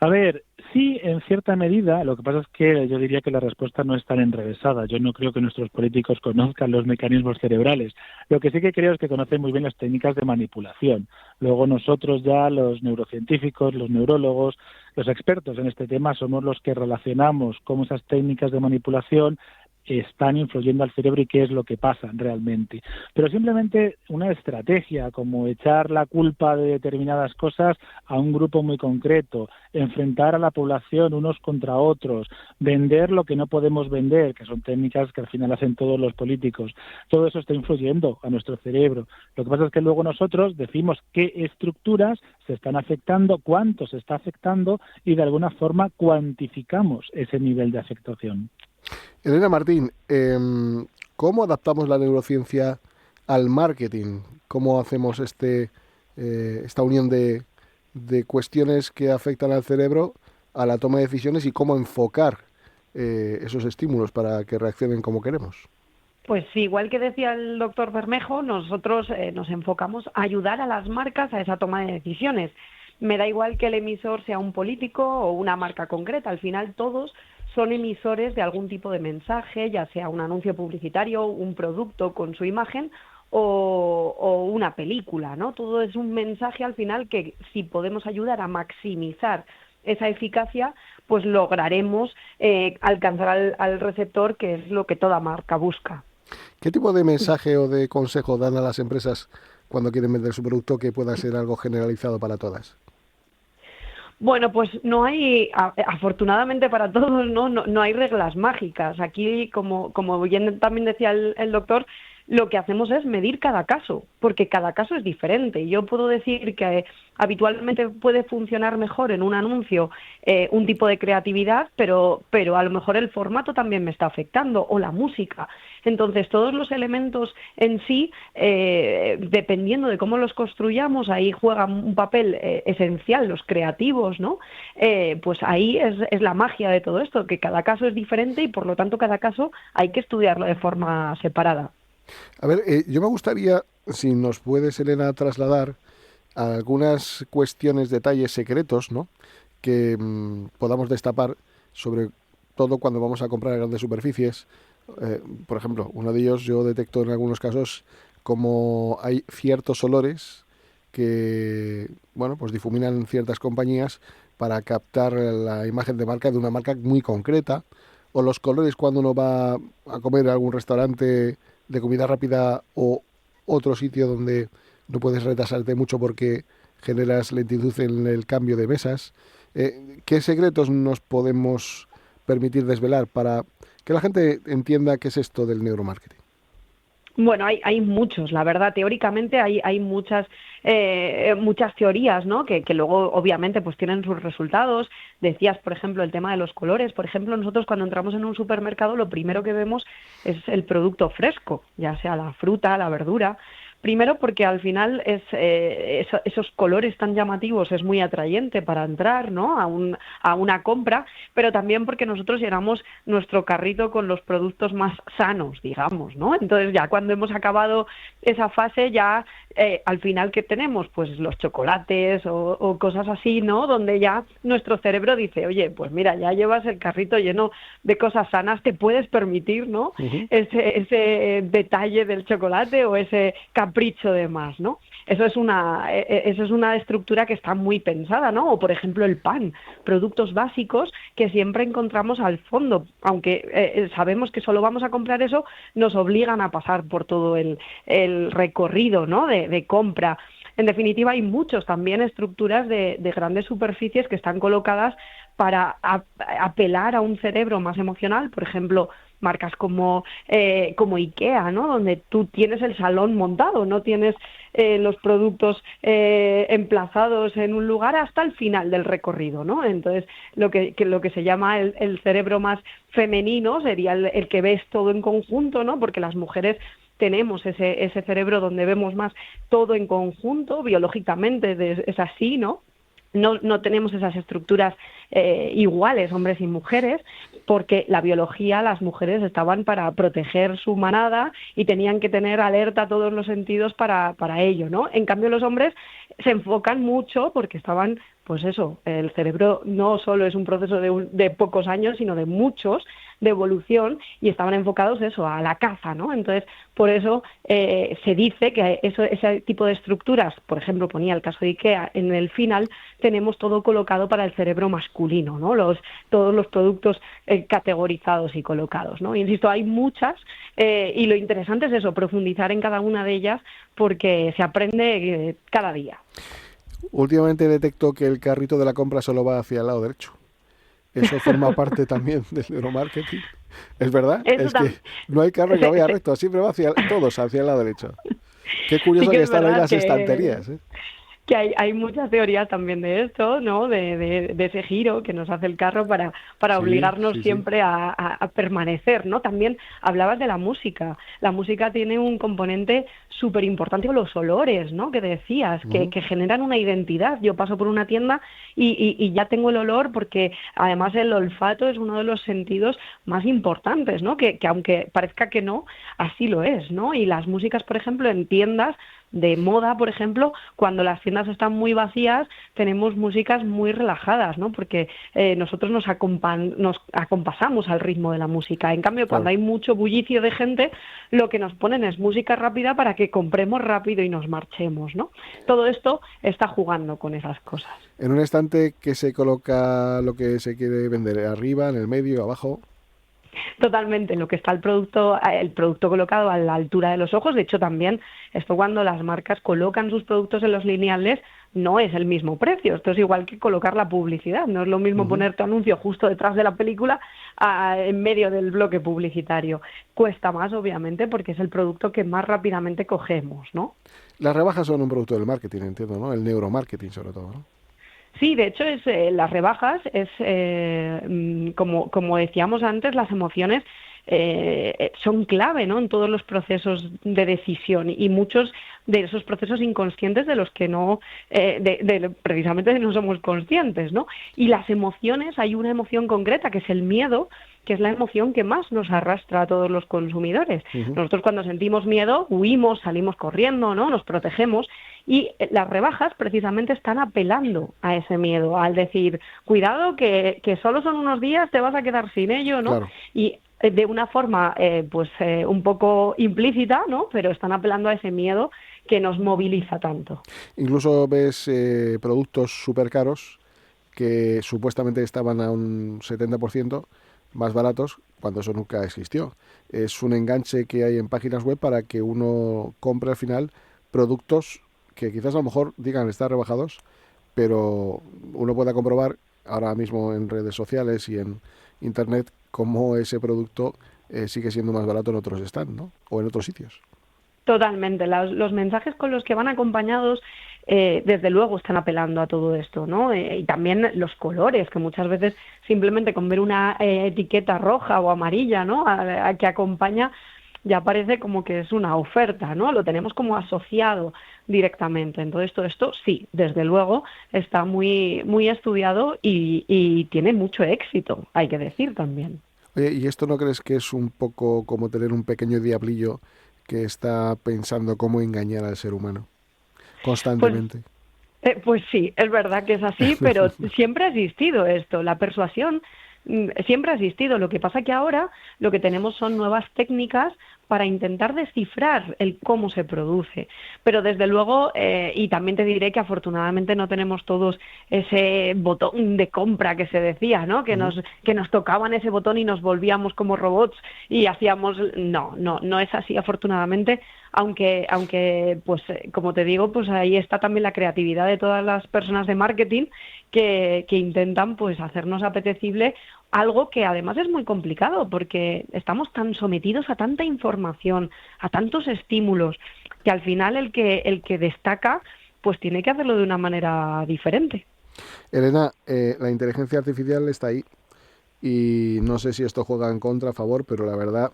A ver, sí, en cierta medida. Lo que pasa es que yo diría que la respuesta no es tan enrevesada. Yo no creo que nuestros políticos conozcan los mecanismos cerebrales. Lo que sí que creo es que conocen muy bien las técnicas de manipulación. Luego nosotros ya, los neurocientíficos, los neurólogos, los expertos en este tema, somos los que relacionamos cómo esas técnicas de manipulación están influyendo al cerebro y qué es lo que pasa realmente. Pero simplemente una estrategia como echar la culpa de determinadas cosas a un grupo muy concreto, enfrentar a la población unos contra otros, vender lo que no podemos vender, que son técnicas que al final hacen todos los políticos, todo eso está influyendo a nuestro cerebro. Lo que pasa es que luego nosotros decimos qué estructuras se están afectando, cuánto se está afectando y de alguna forma cuantificamos ese nivel de afectación. Elena Martín, ¿cómo adaptamos la neurociencia al marketing? ¿Cómo hacemos esta unión de cuestiones que afectan al cerebro a la toma de decisiones y cómo enfocar esos estímulos para que reaccionen como queremos? Pues sí, igual que decía el doctor Bermejo, nosotros nos enfocamos a ayudar a las marcas a esa toma de decisiones. Me da igual que el emisor sea un político o una marca concreta, al final todos son emisores de algún tipo de mensaje, ya sea un anuncio publicitario, un producto con su imagen o una película, ¿no? Todo es un mensaje al final que si podemos ayudar a maximizar esa eficacia, pues lograremos alcanzar al receptor, que es lo que toda marca busca. ¿Qué tipo de mensaje o de consejo dan a las empresas cuando quieren vender su producto que pueda ser algo generalizado para todas? Bueno, pues no hay, afortunadamente para todos, no hay reglas mágicas. Aquí, como bien también decía el doctor, lo que hacemos es medir cada caso, porque cada caso es diferente. Yo puedo decir que habitualmente puede funcionar mejor en un anuncio un tipo de creatividad, pero a lo mejor el formato también me está afectando, o la música. Entonces, todos los elementos en sí, dependiendo de cómo los construyamos, ahí juegan un papel esencial los creativos, ¿no? Pues ahí es la magia de todo esto, que cada caso es diferente y por lo tanto cada caso hay que estudiarlo de forma separada. A ver, yo me gustaría, si nos puedes, Elena, trasladar algunas cuestiones, detalles secretos, ¿no?, que podamos destapar, sobre todo cuando vamos a comprar grandes superficies. Por ejemplo, uno de ellos yo detecto en algunos casos como hay ciertos olores que, bueno, pues difuminan ciertas compañías para captar la imagen de marca de una marca muy concreta, o los colores cuando uno va a comer a algún restaurante de comida rápida o otro sitio donde no puedes retrasarte mucho porque generas lentitud en el cambio de mesas. ¿Qué secretos nos podemos permitir desvelar para que la gente entienda qué es esto del neuromarketing? Bueno, hay muchos, la verdad. Teóricamente hay muchas teorías, ¿no?, que luego obviamente pues tienen sus resultados. Decías, por ejemplo, el tema de los colores. Por ejemplo, nosotros cuando entramos en un supermercado lo primero que vemos es el producto fresco, ya sea la fruta, la verdura. Primero porque al final esos colores tan llamativos es muy atrayente para entrar, ¿no?, a una compra, pero también porque nosotros llenamos nuestro carrito con los productos más sanos, digamos, ¿no? Entonces ya cuando hemos acabado esa fase ya al final, ¿qué tenemos? Pues los chocolates o cosas así, ¿no?, donde ya nuestro cerebro dice, oye, pues mira, ya llevas el carrito lleno de cosas sanas, te puedes permitir, ¿no?, ese detalle del chocolate o ese capricho de más, ¿no? Eso es una estructura que está muy pensada, ¿no? O por ejemplo el pan, productos básicos que siempre encontramos al fondo, aunque sabemos que solo vamos a comprar eso, nos obligan a pasar por todo el recorrido, ¿no?, de compra. En definitiva, hay muchos también estructuras de grandes superficies que están colocadas para apelar a un cerebro más emocional, por ejemplo, marcas como IKEA, ¿no?, donde tú tienes el salón montado, no tienes los productos emplazados en un lugar hasta el final del recorrido, ¿no? Entonces, lo que se llama el cerebro más femenino sería el que ves todo en conjunto, ¿no?, porque las mujeres tenemos ese cerebro donde vemos más todo en conjunto, biológicamente es así, ¿no? No tenemos esas estructuras iguales, hombres y mujeres, porque la biología, las mujeres estaban para proteger su manada y tenían que tener alerta todos los sentidos para ello, ¿no? En cambio, los hombres se enfocan mucho porque estaban, pues eso, el cerebro no solo es un proceso de pocos años, sino de muchos, evolución y estaban enfocados eso, a la caza, ¿no? Entonces, por eso se dice que ese tipo de estructuras, por ejemplo, ponía el caso de IKEA, en el final tenemos todo colocado para el cerebro masculino, ¿no? Todos los productos categorizados y colocados, ¿no? Insisto, hay muchas y lo interesante es eso, profundizar en cada una de ellas porque se aprende cada día. Últimamente detecto que el carrito de la compra solo va hacia el lado derecho. Eso forma parte también del neuromarketing. ¿Es verdad? Es que no hay carro que vaya recto, siempre va todos hacia el lado derecho. Qué curioso que están ahí las estanterías, ¿eh? Que hay muchas teorías también de esto, ¿no? De ese giro que nos hace el carro para obligarnos siempre a permanecer, ¿no? También hablabas de la música. La música tiene un componente súper importante, o los olores, ¿no? Que decías, que generan una identidad. Yo paso por una tienda y ya tengo el olor porque además el olfato es uno de los sentidos más importantes, ¿no? Que aunque parezca que no, así lo es, ¿no? Y las músicas, por ejemplo, en tiendas de moda, por ejemplo, cuando las tiendas están muy vacías, tenemos músicas muy relajadas, ¿no? Porque nosotros nos acompasamos al ritmo de la música. En cambio, cuando hay mucho bullicio de gente, lo que nos ponen es música rápida para que compremos rápido y nos marchemos, ¿no? Todo esto está jugando con esas cosas. En un estante, ¿qué se coloca lo que se quiere vender? ¿Arriba, en el medio, abajo? Totalmente, lo que está el producto colocado a la altura de los ojos. De hecho, también esto cuando las marcas colocan sus productos en los lineales no es el mismo precio. Esto es igual que colocar la publicidad. No es lo mismo poner tu anuncio justo detrás de la película en medio del bloque publicitario. Cuesta más, obviamente, porque es el producto que más rápidamente cogemos, ¿no? Las rebajas son un producto del marketing, entiendo, ¿no? El neuromarketing, sobre todo, ¿no? Sí, de hecho, las rebajas es, como decíamos antes, las emociones son clave, ¿no? En todos los procesos de decisión y muchos de esos procesos inconscientes de los que precisamente no somos conscientes, ¿no? Y las emociones, hay una emoción concreta que es el miedo, que es la emoción que más nos arrastra a todos los consumidores. Nosotros cuando sentimos miedo huimos, salimos corriendo, ¿no? Nos protegemos y las rebajas precisamente están apelando a ese miedo, al decir, cuidado que solo son unos días, te vas a quedar sin ello, ¿no? Claro. Y de una forma un poco implícita, ¿no? Pero están apelando a ese miedo que nos moviliza tanto. Incluso ves productos súper caros que supuestamente estaban a un 70% más baratos cuando eso nunca existió. Es un enganche que hay en páginas web para que uno compre al final productos que quizás a lo mejor digan estar rebajados, pero uno pueda comprobar ahora mismo en redes sociales y en internet cómo ese producto sigue siendo más barato en otros stands, ¿no? O en otros sitios. Totalmente. Los mensajes con los que van acompañados desde luego están apelando a todo esto, ¿no? Y también los colores, que muchas veces simplemente con ver una etiqueta roja o amarilla, ¿no? A que acompaña, ya parece como que es una oferta, ¿no? Lo tenemos como asociado directamente. Entonces todo esto sí, desde luego está muy, muy estudiado y tiene mucho éxito, hay que decir también. Oye, ¿y esto no crees que es un poco como tener un pequeño diablillo que está pensando cómo engañar al ser humano constantemente? Pues sí, es verdad que es así, pero siempre ha existido esto. La persuasión siempre ha existido. Lo que pasa que ahora lo que tenemos son nuevas técnicas para intentar descifrar el cómo se produce. Pero desde luego, y también te diré que afortunadamente no tenemos todos ese botón de compra que se decía, ¿no? Que nos tocaban ese botón y nos volvíamos como robots y hacíamos... No es así afortunadamente, aunque pues como te digo, pues ahí está también la creatividad de todas las personas de marketing que intentan pues hacernos apetecible algo que además es muy complicado porque estamos tan sometidos a tanta información, a tantos estímulos, que al final el que destaca pues tiene que hacerlo de una manera diferente. Elena, la inteligencia artificial está ahí y no sé si esto juega en contra, a favor, pero la verdad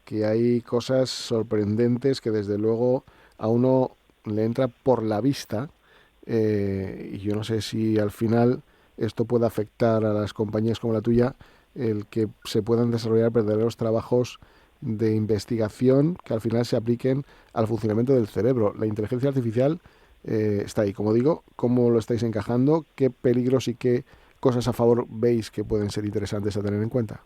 que hay cosas sorprendentes que desde luego a uno le entra por la vista y yo no sé si al final esto puede afectar a las compañías como la tuya, el que se puedan desarrollar verdaderos trabajos de investigación que al final se apliquen al funcionamiento del cerebro. La inteligencia artificial está ahí, como digo. ¿Cómo lo estáis encajando? ¿Qué peligros y qué cosas a favor veis que pueden ser interesantes a tener en cuenta?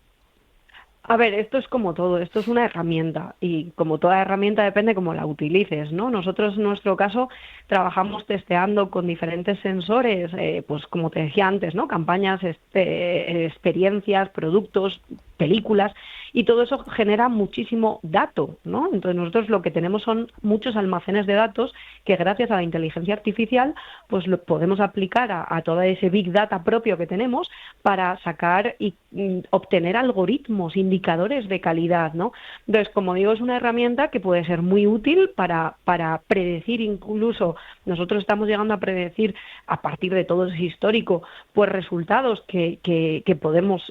A ver, esto es como todo, esto es una herramienta y como toda herramienta depende cómo la utilices, ¿no? Nosotros en nuestro caso trabajamos testeando con diferentes sensores, pues como te decía antes, ¿no? Campañas, experiencias, productos, películas, y todo eso genera muchísimo dato, ¿no? Entonces nosotros lo que tenemos son muchos almacenes de datos que gracias a la inteligencia artificial pues lo podemos aplicar a todo ese big data propio que tenemos para sacar y obtener algoritmos, indicadores de calidad, ¿no? Entonces, como digo, es una herramienta que puede ser muy útil para predecir, incluso nosotros estamos llegando a predecir a partir de todo ese histórico, pues resultados que podemos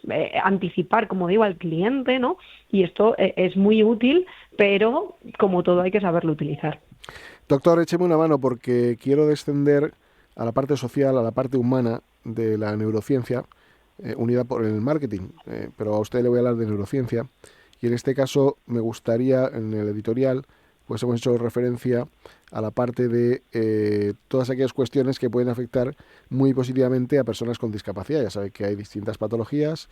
anticipar, como digo, al cliente, ¿no? Y esto es muy útil, pero como todo hay que saberlo utilizar. Doctor, écheme una mano porque quiero descender a la parte social, a la parte humana de la neurociencia, unida por el marketing, pero a usted le voy a hablar de neurociencia, y en este caso me gustaría, en el editorial, pues hemos hecho referencia a la parte de todas aquellas cuestiones que pueden afectar muy positivamente a personas con discapacidad. Ya sabe que hay distintas patologías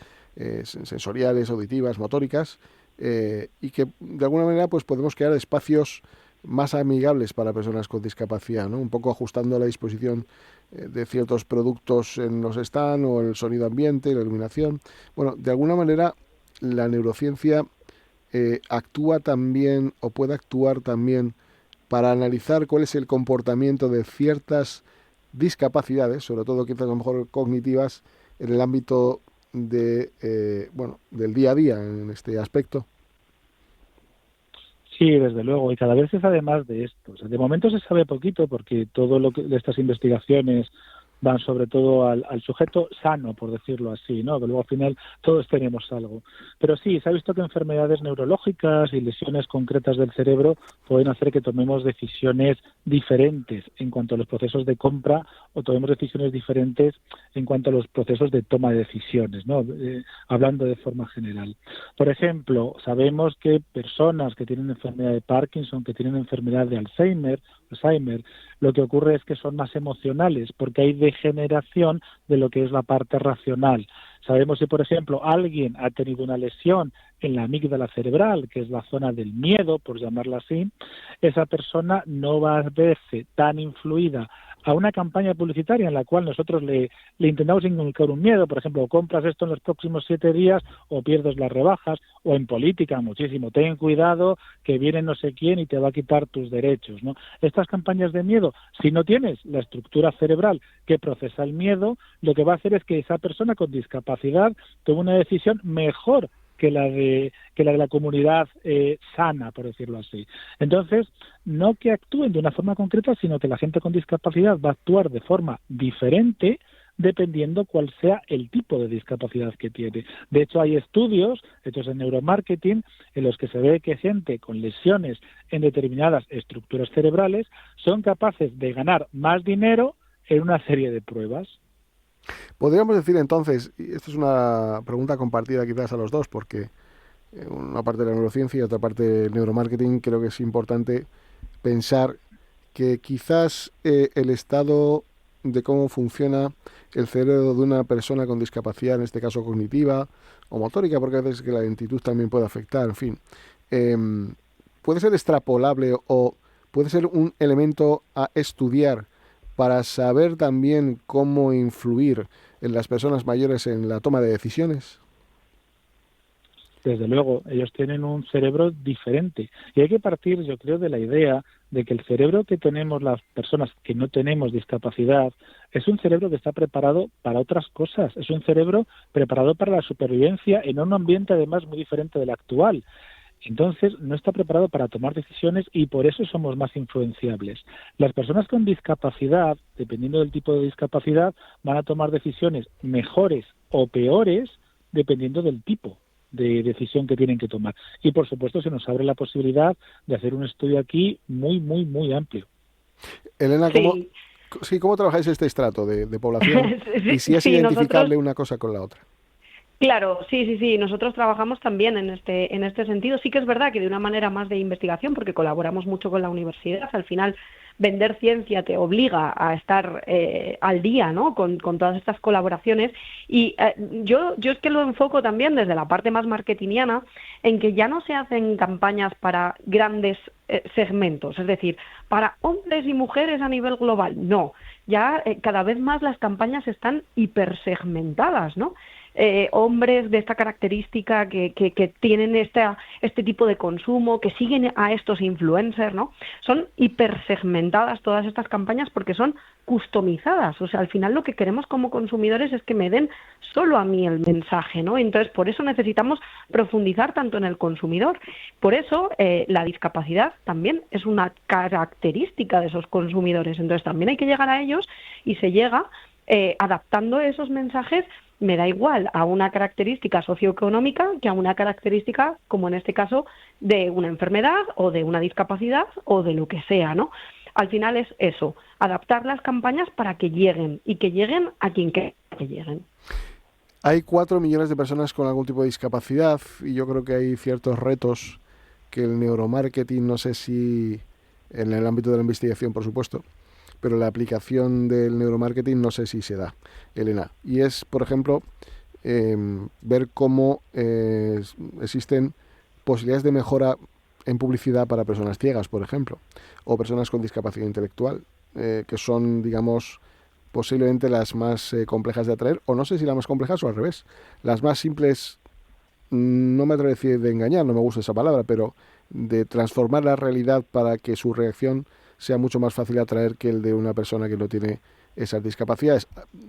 sensoriales, auditivas, motóricas, y que de alguna manera pues podemos crear espacios más amigables para personas con discapacidad, ¿no? Un poco ajustando la disposición de ciertos productos en los stands o el sonido ambiente, la iluminación. Bueno, de alguna manera la neurociencia actúa también o puede actuar también para analizar cuál es el comportamiento de ciertas discapacidades, sobre todo quizás a lo mejor cognitivas, en el ámbito de del día a día en este aspecto. Sí, desde luego, y cada vez se sabe más de esto. O sea, de momento se sabe poquito porque todo lo que de estas investigaciones van sobre todo al sujeto sano, por decirlo así, ¿no? Que luego al final todos tenemos algo. Pero sí, se ha visto que enfermedades neurológicas y lesiones concretas del cerebro pueden hacer que tomemos decisiones diferentes en cuanto a los procesos de compra o tomemos decisiones diferentes en cuanto a los procesos de toma de decisiones, ¿no? Hablando de forma general. Por ejemplo, sabemos que personas que tienen enfermedad de Parkinson, que tienen enfermedad de Alzheimer, lo que ocurre es que son más emocionales porque hay degeneración de lo que es la parte racional. Sabemos si, por ejemplo, alguien ha tenido una lesión en la amígdala cerebral, que es la zona del miedo, por llamarla así, esa persona no va a verse tan influida a una campaña publicitaria en la cual nosotros le intentamos inculcar un miedo, por ejemplo, compras esto en los próximos 7 días o pierdes las rebajas, o en política muchísimo, ten cuidado que viene no sé quién y te va a quitar tus derechos, ¿no? Estas campañas de miedo, si no tienes la estructura cerebral que procesa el miedo, lo que va a hacer es que esa persona con discapacidad tome una decisión mejor que la de la comunidad sana, por decirlo así. Entonces, no que actúen de una forma concreta, sino que la gente con discapacidad va a actuar de forma diferente dependiendo cuál sea el tipo de discapacidad que tiene. De hecho, hay estudios hechos en neuromarketing en los que se ve que gente con lesiones en determinadas estructuras cerebrales son capaces de ganar más dinero en una serie de pruebas. Podríamos decir entonces, y esto es una pregunta compartida quizás a los dos, porque una parte de la neurociencia y otra parte del neuromarketing, creo que es importante pensar que quizás el estado de cómo funciona el cerebro de una persona con discapacidad, en este caso cognitiva o motórica, porque a veces que la lentitud también puede afectar, en fin, puede ser extrapolable o puede ser un elemento a estudiar para saber también cómo influir en las personas mayores en la toma de decisiones. Desde luego, ellos tienen un cerebro diferente y hay que partir, yo creo, de la idea de que el cerebro que tenemos las personas que no tenemos discapacidad es un cerebro que está preparado para otras cosas, es un cerebro preparado para la supervivencia en un ambiente además muy diferente del actual. Entonces, no está preparado para tomar decisiones y por eso somos más influenciables. Las personas con discapacidad, dependiendo del tipo de discapacidad, van a tomar decisiones mejores o peores dependiendo del tipo de decisión que tienen que tomar. Y, por supuesto, se nos abre la posibilidad de hacer un estudio aquí muy, muy, muy amplio. Elena, ¿cómo trabajáis este estrato de población? Y si es identificable una cosa con la otra. Claro, sí. Nosotros trabajamos también en este sentido. Sí que es verdad que de una manera más de investigación, porque colaboramos mucho con la universidad. Al final, vender ciencia te obliga a estar al día, ¿no? Con todas estas colaboraciones. Y yo es que lo enfoco también desde la parte más marketingiana, en que ya no se hacen campañas para grandes segmentos, es decir, para hombres y mujeres a nivel global. No, ya cada vez más las campañas están hipersegmentadas, ¿no? Hombres de esta característica que tienen este tipo de consumo, que siguen a estos influencers, ¿no? Son hipersegmentadas todas estas campañas porque son customizadas. O sea, al final lo que queremos como consumidores es que me den solo a mí el mensaje, ¿no? Entonces, por eso necesitamos profundizar tanto en el consumidor. Por eso, la discapacidad también es una característica de esos consumidores. Entonces, también hay que llegar a ellos y se llega adaptando esos mensajes. Me da igual a una característica socioeconómica que a una característica, como en este caso, de una enfermedad o de una discapacidad o de lo que sea, ¿no? Al final es eso, adaptar las campañas para que lleguen y que lleguen a quien quiera que lleguen. Hay 4 millones de personas con algún tipo de discapacidad y yo creo que hay ciertos retos que el neuromarketing, no sé si en el ámbito de la investigación, por supuesto, pero la aplicación del neuromarketing no sé si se da, Elena. Y es, por ejemplo, ver cómo existen posibilidades de mejora en publicidad para personas ciegas, por ejemplo, o personas con discapacidad intelectual, que son, digamos, posiblemente las más complejas de atraer, o no sé si las más complejas o al revés. Las más simples, no me atrevo a decir de engañar, no me gusta esa palabra, pero de transformar la realidad para que su reacción sea mucho más fácil de atraer que el de una persona que no tiene esas discapacidades.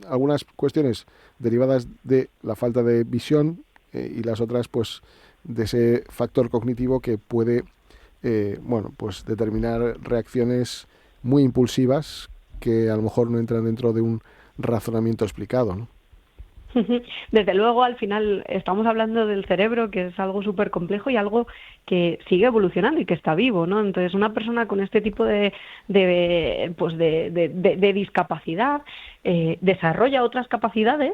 Algunas cuestiones derivadas de la falta de visión y las otras pues de ese factor cognitivo que puede pues determinar reacciones muy impulsivas que a lo mejor no entran dentro de un razonamiento explicado, ¿no? Desde luego, al final estamos hablando del cerebro, que es algo súper complejo y algo que sigue evolucionando y que está vivo, ¿no? Entonces, una persona con este tipo de discapacidad desarrolla otras capacidades,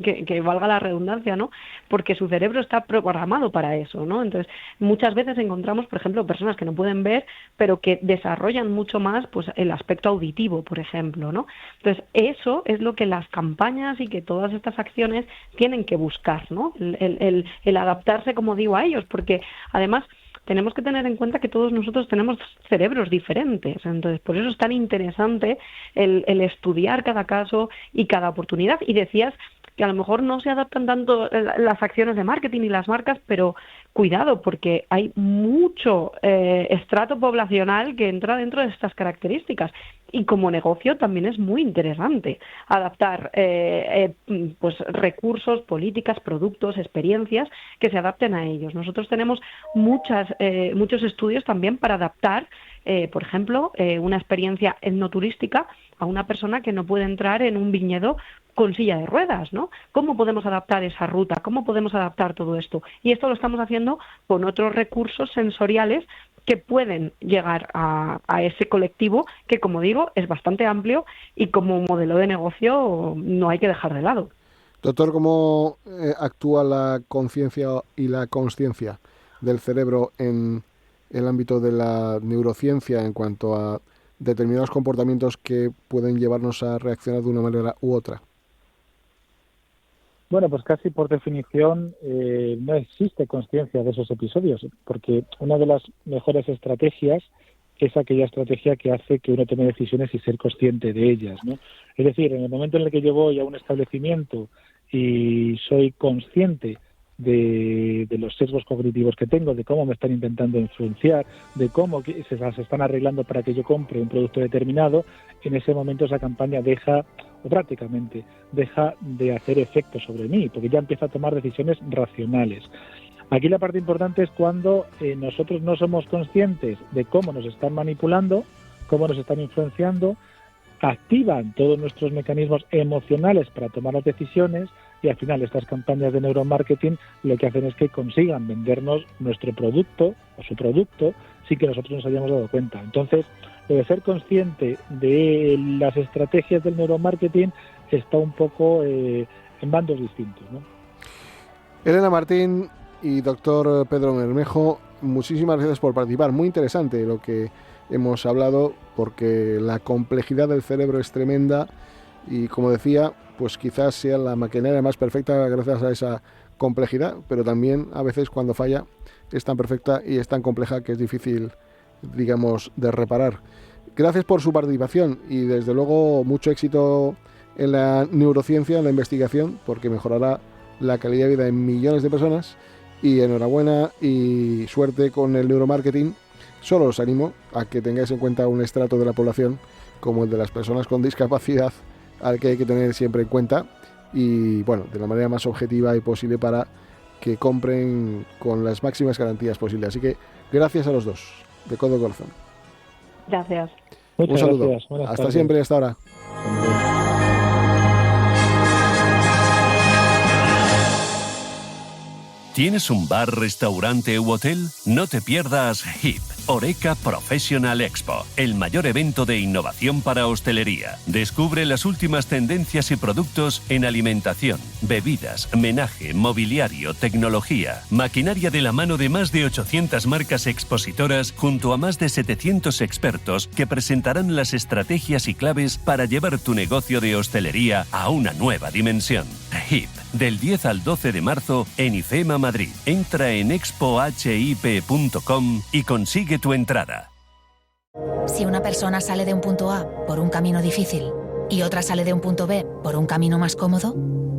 que valga la redundancia, ¿no? Porque su cerebro está programado para eso, ¿no? Entonces, muchas veces encontramos, por ejemplo, personas que no pueden ver, pero que desarrollan mucho más, pues, el aspecto auditivo, por ejemplo, ¿no? Entonces, eso es lo que las campañas y que todas estas acciones tienen que buscar, ¿no? El adaptarse, como digo, a ellos, porque además tenemos que tener en cuenta que todos nosotros tenemos cerebros diferentes. Entonces, por eso es tan interesante el estudiar cada caso y cada oportunidad. Y decías que a lo mejor no se adaptan tanto las acciones de marketing y las marcas, pero cuidado, porque hay mucho estrato poblacional que entra dentro de estas características. Y como negocio también es muy interesante adaptar pues recursos, políticas, productos, experiencias que se adapten a ellos. Nosotros tenemos muchos estudios también para adaptar, por ejemplo, una experiencia etnoturística a una persona que no puede entrar en un viñedo con silla de ruedas, ¿no? ¿Cómo podemos adaptar esa ruta? ¿Cómo podemos adaptar todo esto? Y esto lo estamos haciendo con otros recursos sensoriales que pueden llegar a ese colectivo que, como digo, es bastante amplio y como modelo de negocio no hay que dejar de lado. Doctor, ¿cómo actúa la conciencia y la consciencia del cerebro en el ámbito de la neurociencia en cuanto a determinados comportamientos que pueden llevarnos a reaccionar de una manera u otra? Bueno, pues casi por definición no existe consciencia de esos episodios, porque una de las mejores estrategias es aquella estrategia que hace que uno tome decisiones y ser consciente de ellas, ¿no? Es decir, en el momento en el que yo voy a un establecimiento y soy consciente de los sesgos cognitivos que tengo, de cómo me están intentando influenciar, de cómo se están arreglando para que yo compre un producto determinado, en ese momento esa campaña prácticamente deja de hacer efecto sobre mí, porque ya empieza a tomar decisiones racionales. Aquí la parte importante es cuando nosotros no somos conscientes de cómo nos están manipulando, cómo nos están influenciando, activan todos nuestros mecanismos emocionales para tomar las decisiones, y al final estas campañas de neuromarketing lo que hacen es que consigan vendernos nuestro producto o su producto sin que nosotros nos hayamos dado cuenta. Entonces, lo de ser consciente de las estrategias del neuromarketing está un poco en bandos distintos, ¿no? Elena Martín y doctor Pedro Bermejo, muchísimas gracias por participar. Muy interesante lo que hemos hablado, porque la complejidad del cerebro es tremenda y, como decía, pues quizás sea la maquinaria más perfecta gracias a esa complejidad, pero también a veces cuando falla es tan perfecta y es tan compleja que es difícil, digamos, de reparar. Gracias por su participación y desde luego mucho éxito en la neurociencia, en la investigación, porque mejorará la calidad de vida en millones de personas, y enhorabuena y suerte con el neuromarketing. Solo os animo a que tengáis en cuenta un estrato de la población como el de las personas con discapacidad, al que hay que tener siempre en cuenta y, bueno, de la manera más objetiva y posible para que compren con las máximas garantías posibles. Así que gracias a los dos, de codo a corazón. Gracias. Un saludo. Gracias. Buenas Hasta tardes. siempre y hasta ahora. ¿Tienes un bar, restaurante u hotel? No te pierdas HIP, Horeca Professional Expo, el mayor evento de innovación para hostelería. Descubre las últimas tendencias y productos en alimentación, bebidas, menaje, mobiliario, tecnología, maquinaria de la mano de más de 800 marcas expositoras junto a más de 700 expertos que presentarán las estrategias y claves para llevar tu negocio de hostelería a una nueva dimensión. HIP, del 10 al 12 de marzo en IFEMA Madrid. Entra en expohip.com y consigue tu entrada. Si una persona sale de un punto A por un camino difícil y otra sale de un punto B por un camino más cómodo,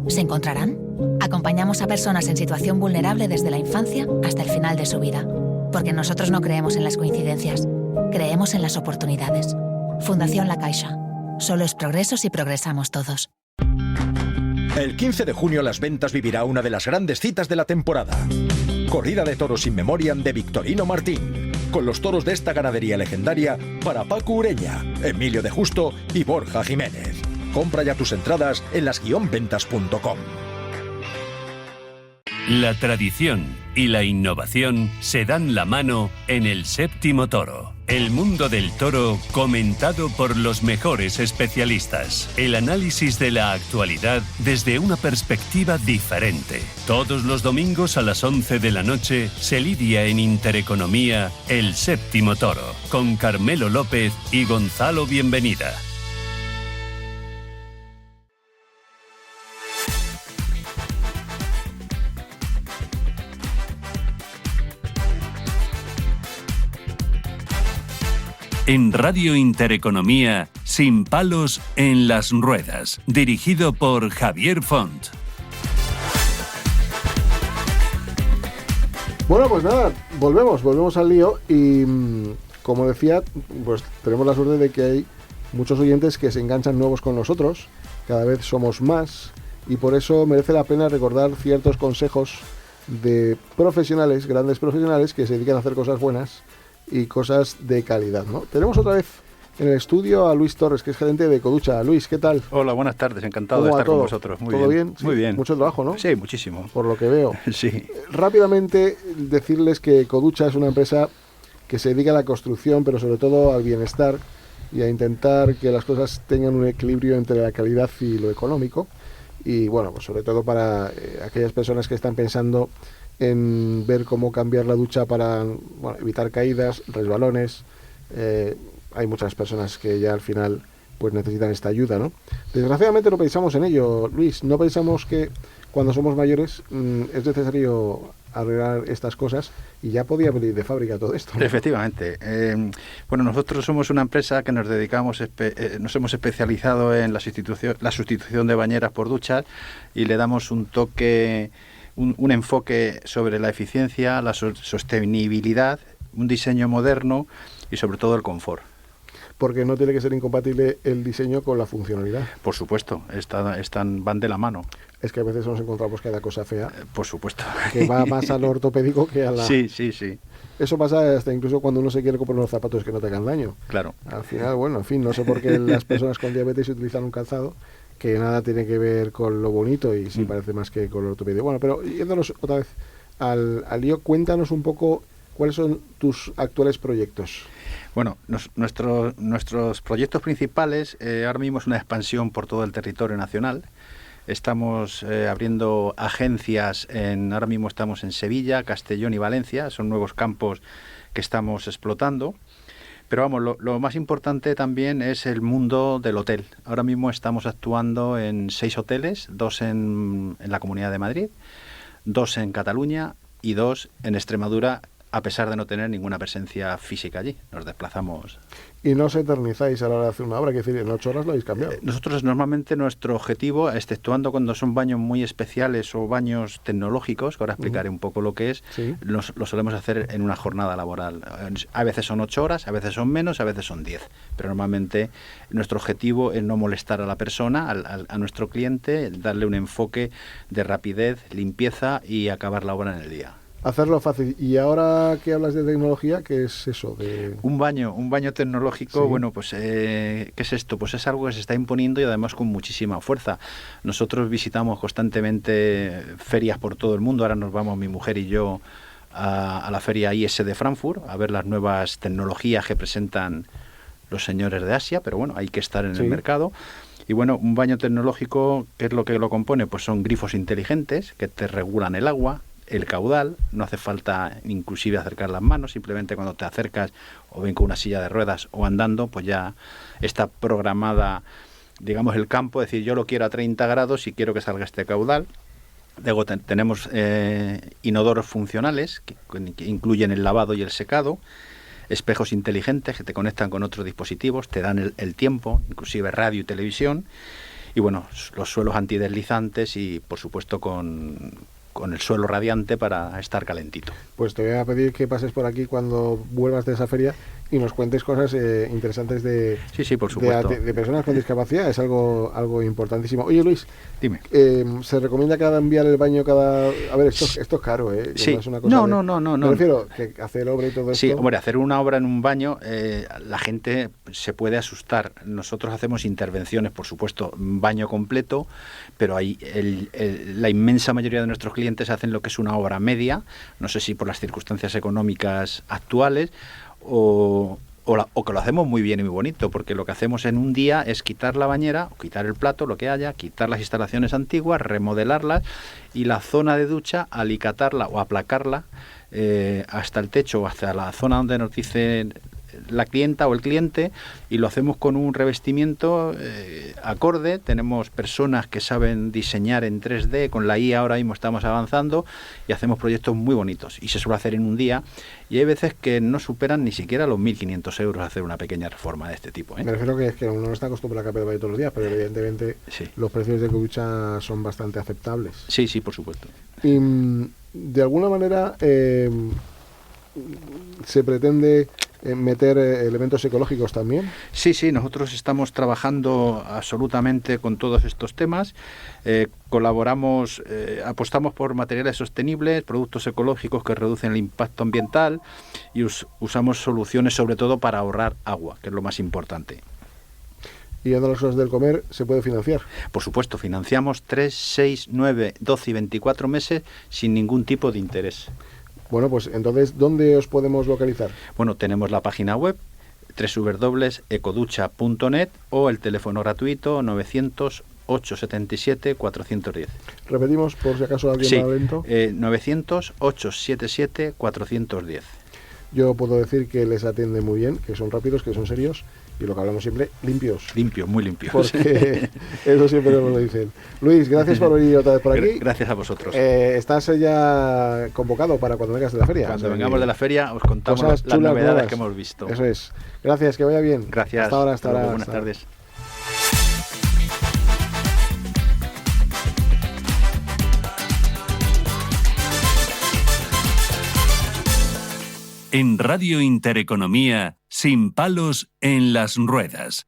¿se encontrarán? Acompañamos a personas en situación vulnerable desde la infancia hasta el final de su vida. Porque nosotros no creemos en las coincidencias, creemos en las oportunidades. Fundación La Caixa. Solo es progreso si progresamos todos. El 15 de junio Las Ventas vivirá una de las grandes citas de la temporada. Corrida de toros in memoriam de Victorino Martín, con los toros de esta ganadería legendaria para Paco Ureña, Emilio de Justo y Borja Jiménez. Compra ya tus entradas en las-ventas.com. La tradición y la innovación se dan la mano en el Séptimo Toro. El mundo del toro comentado por los mejores especialistas. El análisis de la actualidad desde una perspectiva diferente. Todos los domingos a las 11 de la noche se lidia en Intereconomía El Séptimo Toro con Carmelo López y Gonzalo Bienvenida. En Radio Intereconomía, Sin palos en las ruedas, dirigido por Javier Font. Bueno, pues nada, volvemos al lío y, como decía, pues tenemos la suerte de que hay muchos oyentes que se enganchan nuevos con nosotros, cada vez somos más y por eso merece la pena recordar ciertos consejos de profesionales, grandes profesionales que se dedican a hacer cosas buenas y cosas de calidad, ¿no? Tenemos otra vez en el estudio a Luis Torres, que es gerente de Ecoducha. Luis, ¿qué tal? Hola, buenas tardes, encantado de estar con vosotros. ¿Todo bien? Muy bien. Mucho trabajo, ¿no? Sí, muchísimo. Por lo que veo. Sí. Rápidamente decirles que Ecoducha es una empresa que se dedica a la construcción, pero sobre todo al bienestar y a intentar que las cosas tengan un equilibrio entre la calidad y lo económico. Y bueno, pues sobre todo para aquellas personas que están pensando en ver cómo cambiar la ducha para evitar caídas, resbalones. Hay muchas personas que ya al final pues necesitan esta ayuda, ¿no? Desgraciadamente no pensamos en ello, Luis. No pensamos que cuando somos mayores es necesario arreglar estas cosas y ya podía venir de fábrica todo esto, ¿no? Efectivamente. Bueno, nosotros somos una empresa que nos dedicamos, nos hemos especializado en la sustitución de bañeras por duchas y le damos un toque, un enfoque sobre la eficiencia, la sostenibilidad, un diseño moderno y sobre todo el confort. Porque no tiene que ser incompatible el diseño con la funcionalidad. Por supuesto, van de la mano. Es que a veces nos encontramos cada cosa fea. Por supuesto. Que va más al ortopédico que a la... Sí. Eso pasa hasta incluso cuando uno se quiere comprar unos zapatos que no te hagan daño. Claro. Al final, bueno, en fin, no sé por qué las personas con diabetes utilizan un calzado que nada tiene que ver con lo bonito y sí parece más que con lo ortopédico. Bueno, pero yéndonos otra vez al lío, cuéntanos un poco cuáles son tus actuales proyectos. Bueno, nuestros proyectos principales ahora mismo es una expansión por todo el territorio nacional. Estamos abriendo agencias, ahora mismo estamos en Sevilla, Castellón y Valencia, son nuevos campos que estamos explotando. Pero vamos, lo más importante también es el mundo del hotel. Ahora mismo estamos actuando en 6 hoteles, 2 en la Comunidad de Madrid, 2 en Cataluña y 2 en Extremadura, a pesar de no tener ninguna presencia física allí. Nos desplazamos. Y no os eternizáis a la hora de hacer una obra, que decir, en 8 horas lo habéis cambiado. Nosotros normalmente nuestro objetivo, exceptuando cuando son baños muy especiales o baños tecnológicos, que ahora explicaré un poco lo que es, Sí. lo solemos hacer en una jornada laboral. A veces son 8 horas, a veces son menos, a veces son 10. Pero normalmente nuestro objetivo es no molestar a la persona, a nuestro cliente, darle un enfoque de rapidez, limpieza y acabar la obra en el día. Hacerlo fácil. Y ahora que hablas de tecnología, ¿qué es eso? Un baño tecnológico, Sí. bueno, pues ¿qué es esto? Pues es algo que se está imponiendo y además con muchísima fuerza. Nosotros visitamos constantemente ferias por todo el mundo. Ahora nos vamos mi mujer y yo a la feria IS de Frankfurt a ver las nuevas tecnologías que presentan los señores de Asia, pero bueno, hay que estar en Sí. el mercado. Y bueno, un baño tecnológico, ¿qué es lo que lo compone? Pues son grifos inteligentes que te regulan el agua, el caudal, no hace falta inclusive acercar las manos, simplemente cuando te acercas o bien con una silla de ruedas o andando, pues ya está programada, digamos, el campo, es decir, yo lo quiero a 30 grados y quiero que salga este caudal. Luego tenemos inodoros funcionales que incluyen el lavado y el secado, espejos inteligentes que te conectan con otros dispositivos, te dan el tiempo, inclusive radio y televisión, y bueno, los suelos antideslizantes y por supuesto con el suelo radiante para estar calentito. Pues te voy a pedir que pases por aquí cuando vuelvas de esa feria y nos cuentes cosas interesantes de, sí, por supuesto. de personas con discapacidad. Es algo importantísimo. Oye, Luis, dime. ¿Se recomienda enviar el baño cada...? A ver, esto es caro, ¿eh? Sí. No es una cosa No. Me refiero que hacer obra y todo esto... Sí, hombre, hacer una obra en un baño, la gente se puede asustar. Nosotros hacemos intervenciones, por supuesto, baño completo, pero hay la inmensa mayoría de nuestros clientes hacen lo que es una obra media, no sé si por las circunstancias económicas actuales o que lo hacemos muy bien y muy bonito, porque lo que hacemos en un día es quitar la bañera, quitar el plato, lo que haya, quitar las instalaciones antiguas, remodelarlas y la zona de ducha, alicatarla o aplacarla hasta el techo o hasta la zona donde nos dice la clienta o el cliente, y lo hacemos con un revestimiento acorde. Tenemos personas que saben diseñar en 3D, con la IA ahora mismo estamos avanzando y hacemos proyectos muy bonitos y se suele hacer en un día, y hay veces que no superan ni siquiera los 1.500 euros hacer una pequeña reforma de este tipo, ¿eh? Me refiero que es que uno no está acostumbrado a cambiar de baño todos los días, pero evidentemente Sí. los precios de ducha son bastante aceptables. Sí, por supuesto. Y de alguna manera se pretende meter elementos ecológicos también. Sí, nosotros estamos trabajando absolutamente con todos estos temas. Colaboramos, apostamos por materiales sostenibles, productos ecológicos que reducen el impacto ambiental y usamos soluciones sobre todo para ahorrar agua, que es lo más importante. Y en los del comer se puede financiar. Por supuesto, financiamos 3, 6, 9, 12 y 24 meses sin ningún tipo de interés. Bueno, pues entonces, ¿dónde os podemos localizar? Bueno, tenemos la página web www.ecoducha.net o el teléfono gratuito 900-877-410. Repetimos, por si acaso alguien va lento. 900-877-410. Yo puedo decir que les atiende muy bien, que son rápidos, que son serios, y lo que hablamos siempre, limpios. Limpios, muy limpios. Porque eso siempre nos lo dicen. Luis, gracias por venir otra vez por aquí. Gracias a vosotros. Estás ya convocado para cuando vengas de la feria. Cuando vengamos de la feria os contamos las novedades nuevas que hemos visto. Eso es. Gracias, que vaya bien. Gracias. Hasta ahora, hasta ahora. Buenas tardes. En Radio Intereconomía, Sin palos en las ruedas.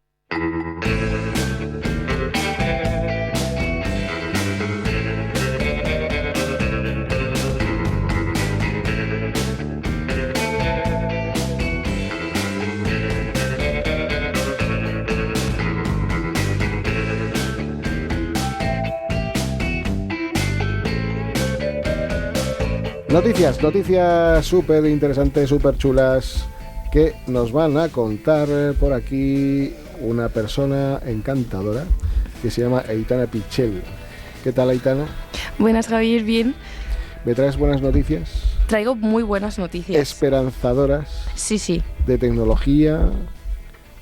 Noticias súper interesantes, súper chulas, que nos van a contar por aquí una persona encantadora que se llama Aitana Pichel. ¿Qué tal, Aitana? Buenas, Javier, bien. ¿Me traes buenas noticias? traigo muy buenas noticias. Esperanzadoras. Sí. De tecnología,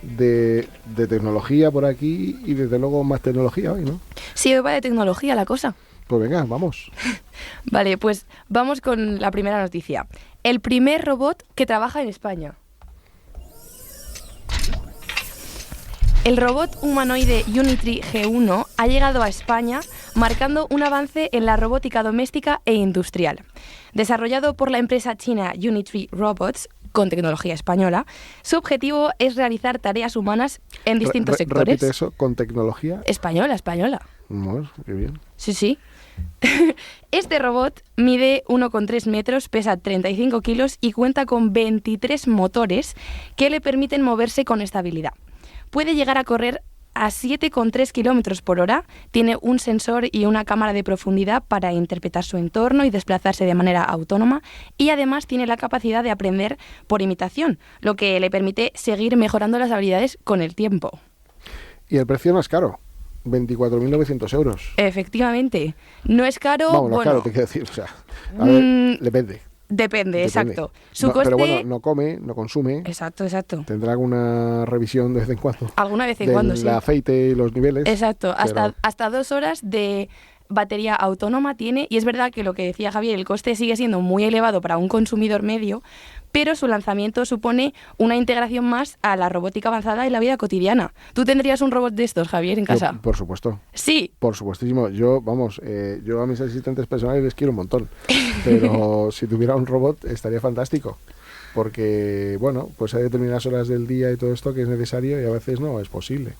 de tecnología por aquí y desde luego más tecnología hoy, ¿no? Sí, hoy va de tecnología la cosa. Pues venga, vamos. Vale, pues vamos con la primera noticia. El primer robot que trabaja en España. El robot humanoide Unitree G1 ha llegado a España marcando un avance en la robótica doméstica e industrial. Desarrollado por la empresa china Unitree Robots, con tecnología española, su objetivo es realizar tareas humanas en distintos sectores. Repite eso, con tecnología. Española. Bueno, qué bien. Sí. Este robot mide 1,3 metros, pesa 35 kilos y cuenta con 23 motores que le permiten moverse con estabilidad. Puede llegar a correr a 7,3 kilómetros por hora, tiene un sensor y una cámara de profundidad para interpretar su entorno y desplazarse de manera autónoma, y además tiene la capacidad de aprender por imitación, lo que le permite seguir mejorando las habilidades con el tiempo. Y el precio no es caro, 24.900 euros. Efectivamente, no es caro. Vamos, no es caro, te quiero decir, o sea, a ver, Depende, exacto. Su coste... Pero bueno, no come, no consume. Exacto. Tendrá alguna revisión de vez en cuando. Alguna vez en cuando, sí. El aceite y los niveles. Exacto, pero... hasta 2 horas de batería autónoma tiene, y es verdad que lo que decía Javier, el coste sigue siendo muy elevado para un consumidor medio, pero su lanzamiento supone una integración más a la robótica avanzada y la vida cotidiana. ¿Tú tendrías un robot de estos, Javier, en casa? Por supuesto. Sí. Por supuestísimo. Yo a mis asistentes personales les quiero un montón, pero si tuviera un robot estaría fantástico, porque, bueno, pues hay determinadas horas del día y todo esto que es necesario y a veces no es posible.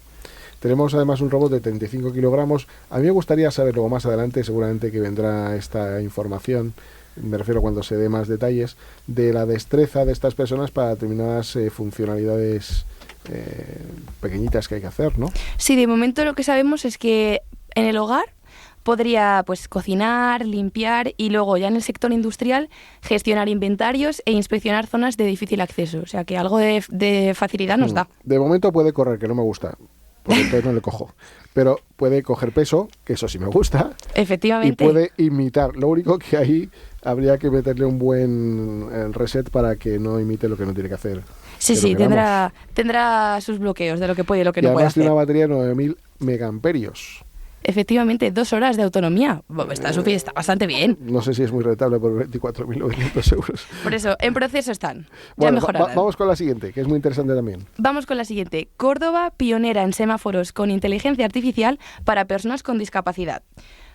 Tenemos además un robot de 35 kilogramos. A mí me gustaría saber luego más adelante, seguramente que vendrá esta información, me refiero cuando se dé más detalles, de la destreza de estas personas para determinadas funcionalidades pequeñitas que hay que hacer, ¿no? Sí, de momento lo que sabemos es que en el hogar podría cocinar, limpiar y luego ya en el sector industrial gestionar inventarios e inspeccionar zonas de difícil acceso. O sea que algo de facilidad nos da. De momento puede correr, que no me gusta, porque entonces no le cojo. Pero puede coger peso, que eso sí me gusta. Efectivamente. Y puede imitar. Lo único que ahí habría que meterle un buen reset para que no imite lo que no tiene que hacer. Sí, tendrá sus bloqueos de lo que puede y lo que no puede hacer. Y además tiene una batería de 9.000 megamperios. Efectivamente, 2 horas de autonomía. Está bastante bien. No sé si es muy rentable por 24.900 euros. Por eso, en proceso están. Bueno, ya mejorarán. Vamos con la siguiente, que es muy interesante también. Vamos con la siguiente. Córdoba, pionera en semáforos con inteligencia artificial para personas con discapacidad.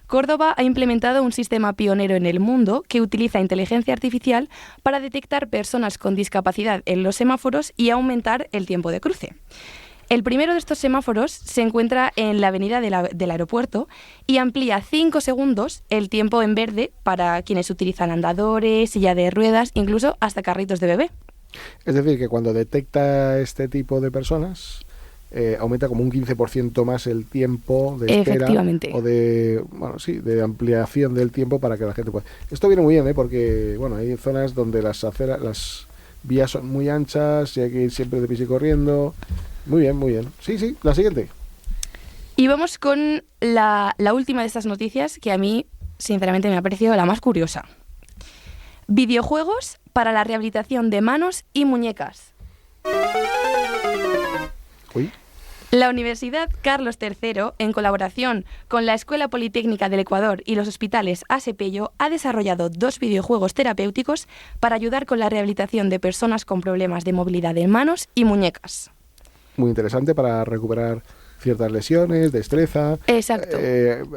Córdoba ha implementado un sistema pionero en el mundo que utiliza inteligencia artificial para detectar personas con discapacidad en los semáforos y aumentar el tiempo de cruce. El primero de estos semáforos se encuentra en la avenida del aeropuerto y amplía 5 segundos el tiempo en verde para quienes utilizan andadores, silla de ruedas, incluso hasta carritos de bebé. Es decir, que cuando detecta este tipo de personas, aumenta como un 15% más el tiempo de espera o de ampliación del tiempo para que la gente pueda. Esto viene muy bien, porque hay zonas donde las vías son muy anchas y hay que ir siempre deprisa y corriendo. Muy bien. Sí, la siguiente. Y vamos con la última de estas noticias, que a mí, sinceramente, me ha parecido la más curiosa. Videojuegos para la rehabilitación de manos y muñecas. Uy. La Universidad Carlos III, en colaboración con la Escuela Politécnica del Ecuador y los hospitales Asepello, ha desarrollado 2 videojuegos terapéuticos para ayudar con la rehabilitación de personas con problemas de movilidad de manos y muñecas. Muy interesante para recuperar ciertas lesiones, destreza, exacto,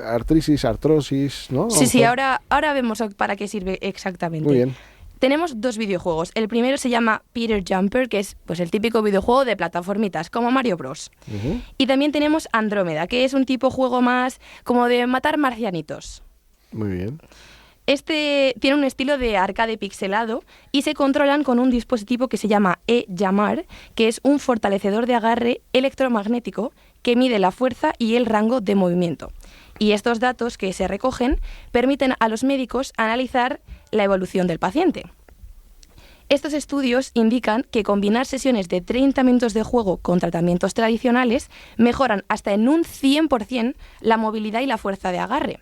artrosis, ¿no? Sí, ahora vemos para qué sirve exactamente. Muy bien. Tenemos 2 videojuegos. El primero se llama Peter Jumper, que es el típico videojuego de plataformitas, como Mario Bros. Uh-huh. Y también tenemos Andrómeda, que es un tipo juego más como de matar marcianitos. Muy bien. Este tiene un estilo de arcade pixelado y se controlan con un dispositivo que se llama eJammer, que es un fortalecedor de agarre electromagnético que mide la fuerza y el rango de movimiento. Y estos datos que se recogen permiten a los médicos analizar la evolución del paciente. Estos estudios indican que combinar sesiones de 30 minutos de juego con tratamientos tradicionales mejoran hasta en un 100% la movilidad y la fuerza de agarre.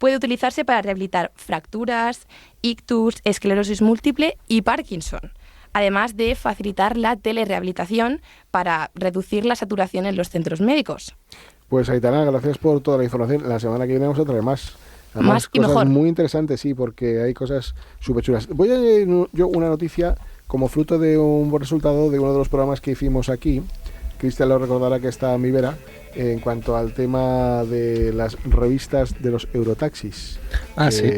puede utilizarse para rehabilitar fracturas, ictus, esclerosis múltiple y Parkinson, además de facilitar la telerehabilitación para reducir la saturación en los centros médicos. Pues Aitana, gracias por toda la información. La semana que viene vamos a traer más. Además, más y cosas mejor. Muy interesantes, sí, porque hay cosas súper chulas. Voy a añadir yo una noticia como fruto de un buen resultado de uno de los programas que hicimos aquí. Cristian lo recordará, que está a mi vera, en cuanto al tema de las revistas de los Eurotaxis. Sí.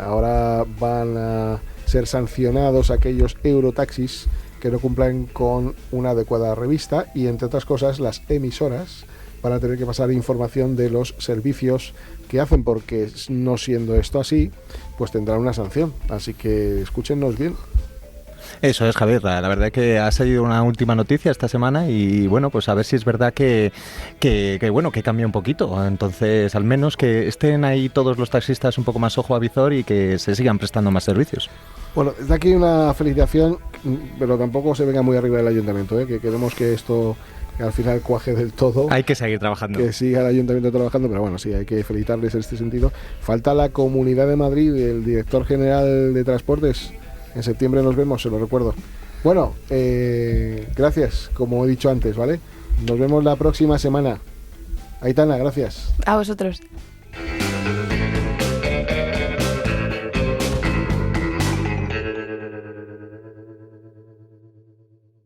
Ahora van a ser sancionados aquellos Eurotaxis que no cumplan con una adecuada revista, y entre otras cosas las emisoras van a tener que pasar información de los servicios que hacen, porque no siendo esto así, pues tendrán una sanción. Así que escúchennos bien. Eso es, Javier. La verdad es que ha salido una última noticia esta semana y bueno, pues a ver si es verdad que cambia un poquito. Entonces, al menos que estén ahí todos los taxistas un poco más ojo a visor y que se sigan prestando más servicios. Bueno, desde aquí una felicitación, pero tampoco se venga muy arriba del ayuntamiento, que queremos que esto al final cuaje del todo. Hay que seguir trabajando. Que siga el ayuntamiento trabajando, pero bueno, sí, hay que felicitarles en este sentido. Falta la Comunidad de Madrid, el director general de Transportes. En septiembre nos vemos, se lo recuerdo. Bueno, gracias, como he dicho antes, ¿vale? Nos vemos la próxima semana. Aitana, gracias. A vosotros.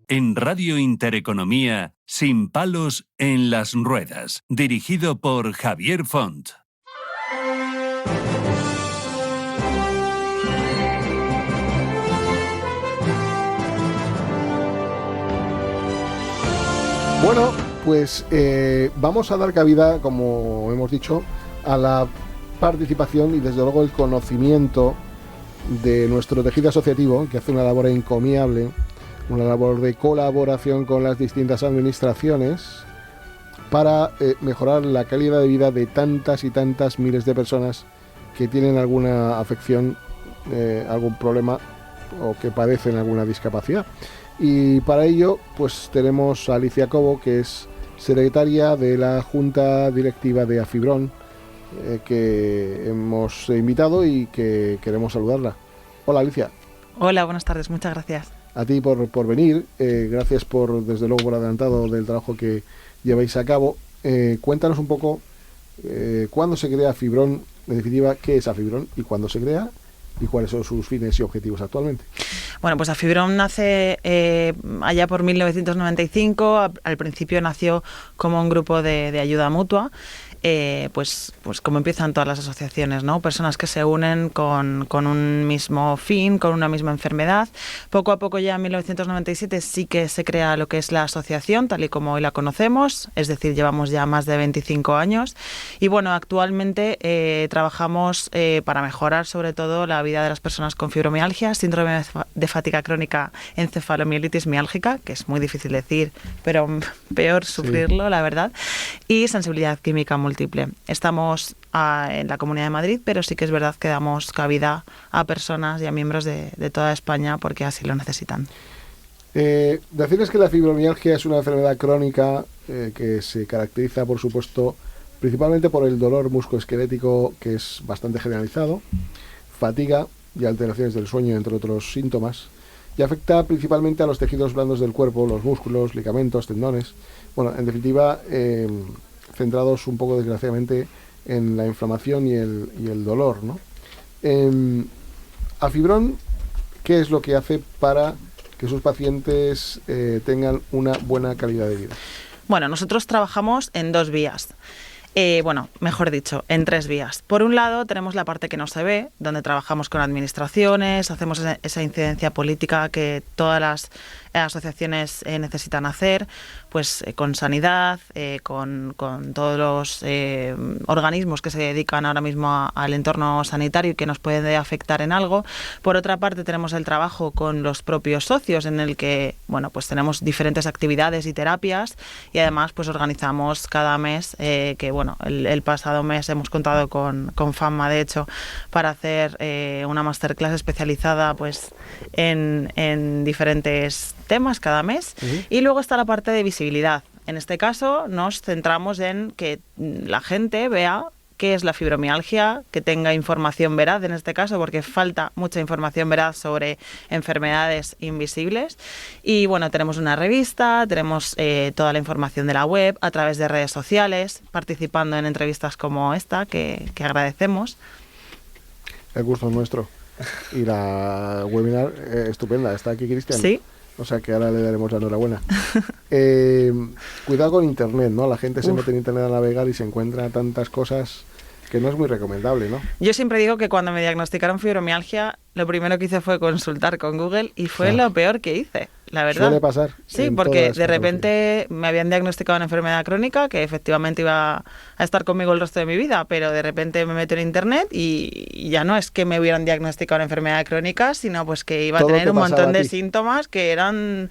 En Radio Intereconomía, Sin palos en las ruedas, dirigido por Javier Font. Bueno, pues vamos a dar cabida, como hemos dicho, a la participación y desde luego el conocimiento de nuestro tejido asociativo, que hace una labor encomiable, una labor de colaboración con las distintas administraciones para mejorar la calidad de vida de tantas y tantas miles de personas que tienen alguna afección, algún problema o que padecen alguna discapacidad. Y para ello, pues tenemos a Alicia Cobo, que es secretaria de la Junta Directiva de AFIBRON, que hemos invitado y que queremos saludarla. Hola, Alicia. Hola, buenas tardes, muchas gracias. A ti por venir, gracias desde luego por adelantado del trabajo que lleváis a cabo. Cuéntanos un poco cuándo se crea AFIBRON, en definitiva, qué es AFIBRON y cuándo se crea y cuáles son sus fines y objetivos actualmente. Bueno, pues AFIBRON nace allá por 1995, al principio nació como un grupo de ayuda mutua. Pues como empiezan todas las asociaciones, ¿no? Personas que se unen con un mismo fin, con una misma enfermedad. Poco a poco, ya en 1997 sí que se crea lo que es la asociación, tal y como hoy la conocemos, es decir, llevamos ya más de 25 años. Y bueno, actualmente trabajamos para mejorar sobre todo la vida de las personas con fibromialgia, síndrome de fatiga crónica, encefalomielitis miálgica, que es muy difícil decir, pero peor sufrirlo, sí, la verdad, y sensibilidad química múltiple. Estamos en la Comunidad de Madrid, pero sí que es verdad que damos cabida a personas y a miembros de toda España porque así lo necesitan. Decirles que la fibromialgia es una enfermedad crónica que se caracteriza, por supuesto, principalmente por el dolor musculoesquelético, que es bastante generalizado, fatiga y alteraciones del sueño, entre otros síntomas, y afecta principalmente a los tejidos blandos del cuerpo, los músculos, ligamentos, tendones. Bueno, en definitiva, centrados un poco, desgraciadamente, en la inflamación y el dolor, ¿no? AFIBRON, ¿qué es lo que hace para que sus pacientes tengan una buena calidad de vida? Bueno, nosotros trabajamos en dos vías. Mejor dicho, en tres vías. Por un lado, tenemos la parte que no se ve, donde trabajamos con administraciones, hacemos esa incidencia política que todas las asociaciones necesitan hacer, pues con sanidad, con todos los organismos que se dedican ahora mismo al entorno sanitario y que nos puede afectar en algo. Por otra parte, tenemos el trabajo con los propios socios, en el que, bueno, pues tenemos diferentes actividades y terapias, y además pues organizamos cada mes, el pasado mes hemos contado con FAMMA, de hecho, para hacer una masterclass especializada pues en diferentes temas cada mes. Uh-huh. Y luego está la parte de visibilidad. En este caso nos centramos en que la gente vea qué es la fibromialgia, que tenga información veraz en este caso, porque falta mucha información veraz sobre enfermedades invisibles. Y bueno, tenemos una revista, tenemos toda la información de la web, a través de redes sociales, participando en entrevistas como esta, que agradecemos. El gusto es nuestro. Y la webinar estupenda. ¿Está aquí Cristian? Sí. O sea que ahora le daremos la enhorabuena. Cuidado con Internet, ¿no? La gente se mete en Internet a navegar y se encuentra tantas cosas que no es muy recomendable, ¿no? Yo siempre digo que cuando me diagnosticaron fibromialgia, lo primero que hice fue consultar con Google y fue lo peor que hice, la verdad. Suele pasar. Sí, porque de repente me habían diagnosticado una enfermedad crónica que efectivamente iba a estar conmigo el resto de mi vida, pero de repente me meto en Internet y ya no es que me hubieran diagnosticado una enfermedad crónica, sino pues que iba a tener un montón de síntomas que eran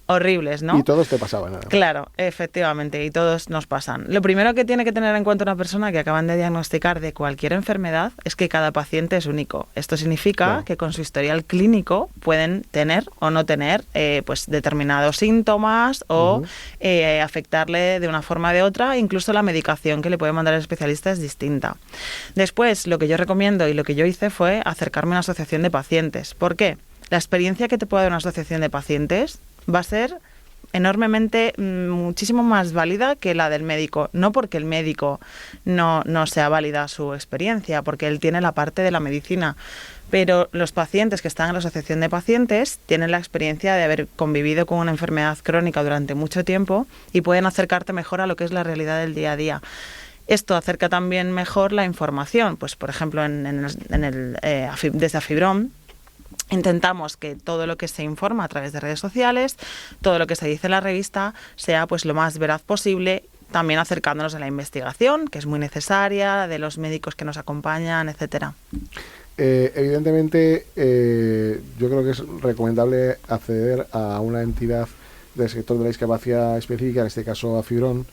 horribles, ¿no? Y todos te pasaban. Claro, efectivamente, y todos nos pasan. Lo primero que tiene que tener en cuenta una persona que acaban de diagnosticar de cualquier enfermedad es que cada paciente es único. Esto significa que con su historial clínico pueden tener o no tener pues determinados síntomas o afectarle de una forma o de otra, incluso la medicación que le puede mandar el especialista es distinta. Después, lo que yo recomiendo y lo que yo hice fue acercarme a una asociación de pacientes. ¿Por qué? La experiencia que te puede dar una asociación de pacientes va a ser enormemente, muchísimo más válida que la del médico. No porque el médico no sea válida su experiencia, porque él tiene la parte de la medicina. Pero los pacientes que están en la asociación de pacientes tienen la experiencia de haber convivido con una enfermedad crónica durante mucho tiempo y pueden acercarte mejor a lo que es la realidad del día a día. Esto acerca también mejor la información. Pues, por ejemplo, desde Afibrom, intentamos que todo lo que se informa a través de redes sociales, todo lo que se dice en la revista, sea pues lo más veraz posible, también acercándonos a la investigación, que es muy necesaria, de los médicos que nos acompañan, etcétera. Evidentemente, yo creo que es recomendable acceder a una entidad del sector de la discapacidad específica, en este caso Afibrom,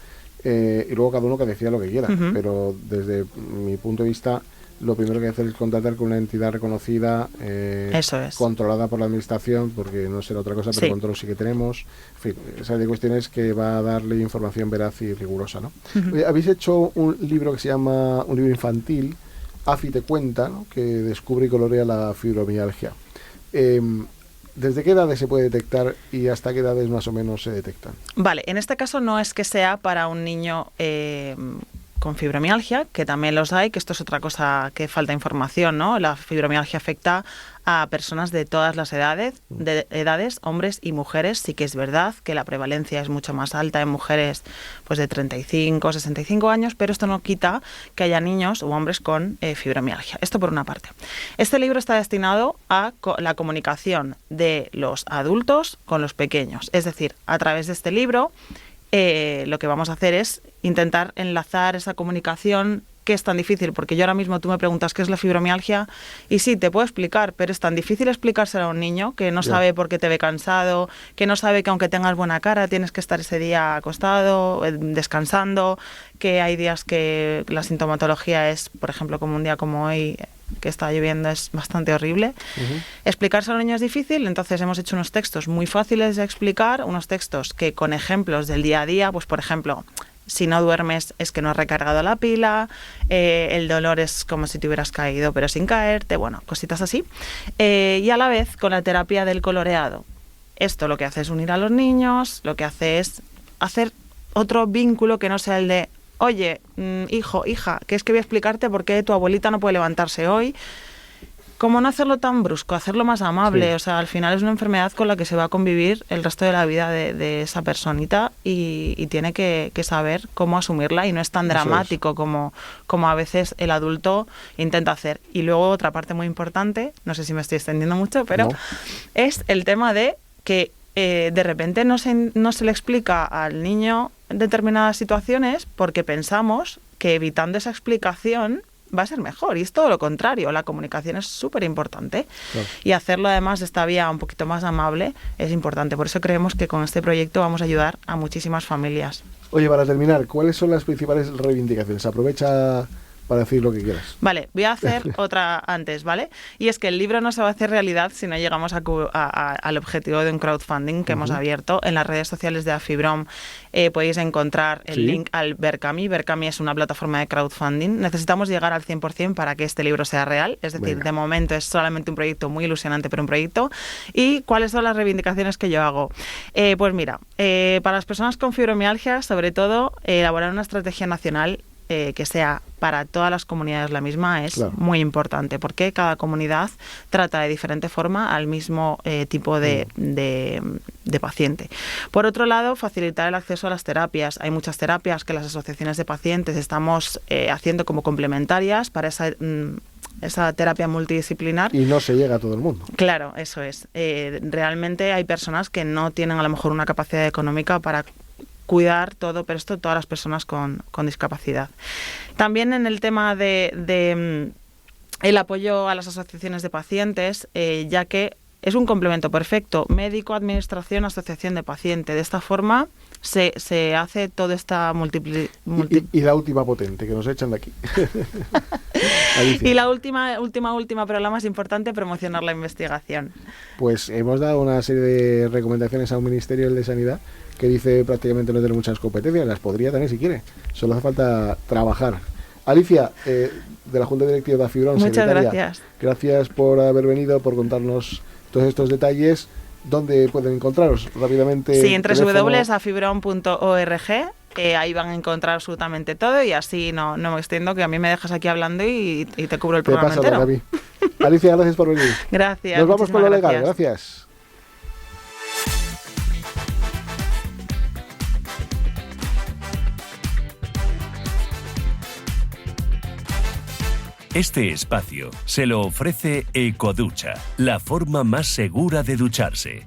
y luego cada uno que decida lo que quiera, pero desde mi punto de vista, lo primero que hay que hacer es contactar con una entidad reconocida, Eso es. controlada por la administración, porque no será otra cosa, pero control sí que tenemos. En fin, esa de cuestiones que va a darle información veraz y rigurosa, ¿no? Oye, habéis hecho un libro que se llama, un libro infantil, AFI te cuenta, ¿no? Que descubre y colorea la fibromialgia. ¿Desde qué edades se puede detectar y hasta qué edades más o menos se detectan? Vale, en este caso no es que sea para un niño con fibromialgia, que también los hay, que esto es otra cosa que falta información, ¿no? La fibromialgia afecta a personas de todas las edades, hombres y mujeres. Sí que es verdad que la prevalencia es mucho más alta en mujeres pues de 35, 65 años, pero esto no quita que haya niños u hombres con fibromialgia. Esto por una parte. Este libro está destinado a la comunicación de los adultos con los pequeños. Es decir, a través de este libro lo que vamos a hacer es intentar enlazar esa comunicación que es tan difícil, porque yo ahora mismo tú me preguntas qué es la fibromialgia y sí, te puedo explicar, pero es tan difícil explicárselo a un niño que no sabe por qué te ve cansado, que no sabe que aunque tengas buena cara tienes que estar ese día acostado, descansando, que hay días que la sintomatología es, por ejemplo, como un día como hoy, que está lloviendo, es bastante horrible. Explicárselo a un niño es difícil, entonces hemos hecho unos textos muy fáciles de explicar, unos textos que con ejemplos del día a día, pues por ejemplo, si no duermes es que no has recargado la pila, el dolor es como si te hubieras caído pero sin caerte, bueno, cositas así. Y a la vez con la terapia del coloreado. Esto lo que hace es unir a los niños, lo que hace es hacer otro vínculo que no sea el de oye, hijo, hija, que es que voy a explicarte por qué tu abuelita no puede levantarse hoy. ¿Cómo no hacerlo tan brusco? Hacerlo más amable. Sí. O sea, al final es una enfermedad con la que se va a convivir el resto de la vida de esa personita y tiene que saber cómo asumirla y no es tan dramático como a veces el adulto intenta hacer. Y luego otra parte muy importante, no sé si me estoy extendiendo mucho, pero es el tema de que de repente no se le explica al niño determinadas situaciones porque pensamos que evitando esa explicación va a ser mejor, y es todo lo contrario. La comunicación es súper importante y hacerlo además de esta vía un poquito más amable es importante. Por eso creemos que con este proyecto vamos a ayudar a muchísimas familias. Oye, para terminar, ¿cuáles son las principales reivindicaciones? Aprovecha para decir lo que quieras. Vale, voy a hacer otra antes, ¿vale? Y es que el libro no se va a hacer realidad si no llegamos al objetivo de un crowdfunding que hemos abierto. En las redes sociales de AFIBROM podéis encontrar el link al Berkami. Berkami es una plataforma de crowdfunding. Necesitamos llegar al 100% para que este libro sea real. Es decir, de momento es solamente un proyecto muy ilusionante, pero un proyecto. ¿Y cuáles son las reivindicaciones que yo hago? Pues mira, para las personas con fibromialgia, sobre todo, elaborar una estrategia nacional que sea para todas las comunidades la misma es muy importante, porque cada comunidad trata de diferente forma al mismo tipo de paciente. Por otro lado, facilitar el acceso a las terapias. Hay muchas terapias que las asociaciones de pacientes estamos haciendo como complementarias para esa terapia multidisciplinar. Y no se llega a todo el mundo. Claro, eso es. Realmente hay personas que no tienen a lo mejor una capacidad económica para cuidar todo, pero esto todas las personas con discapacidad. También en el tema de el apoyo a las asociaciones de pacientes, ya que es un complemento perfecto, médico, administración, asociación de paciente. De esta forma se hace toda esta y la última potente, que nos echan de aquí. Y la última, pero la más importante, promocionar la investigación. Pues hemos dado una serie de recomendaciones a un Ministerio de Sanidad que dice prácticamente no tener muchas competencias, las podría tener si quiere, solo hace falta trabajar. Alicia, de la Junta Directiva de AFIBROM, muchas secretaria, gracias por haber venido, por contarnos todos estos detalles. ¿Dónde pueden encontraros rápidamente? Sí, en www.afibrom.org, ahí van a encontrar absolutamente todo y así no me extiendo, que a mí me dejas aquí hablando y te cubro el programa entero. Alicia, gracias por venir. Gracias. Nos vamos con lo legal, gracias. Este espacio se lo ofrece Ecoducha, la forma más segura de ducharse.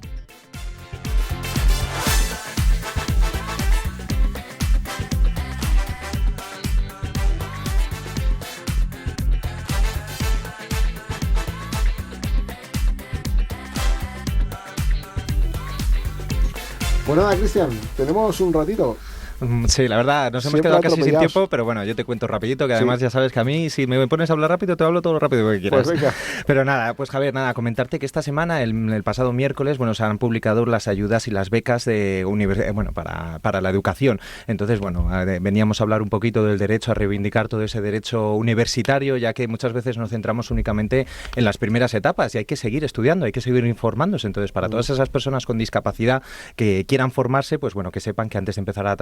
Pues nada, Cristian, tenemos un ratito. Sí, la verdad, nos hemos quedado casi sin tiempo, pero bueno, yo te cuento rapidito, que además ya sabes que a mí, si me pones a hablar rápido, te hablo todo lo rápido que quieras. Pues venga. Pero nada, pues Javier, comentarte que esta semana, el pasado miércoles, bueno, se han publicado las ayudas y las becas de para la educación. Entonces, bueno, veníamos a hablar un poquito del derecho, a reivindicar todo ese derecho universitario, ya que muchas veces nos centramos únicamente en las primeras etapas y hay que seguir estudiando, hay que seguir informándose. Entonces, para todas esas personas con discapacidad que quieran formarse, pues bueno, que sepan que antes de empezar a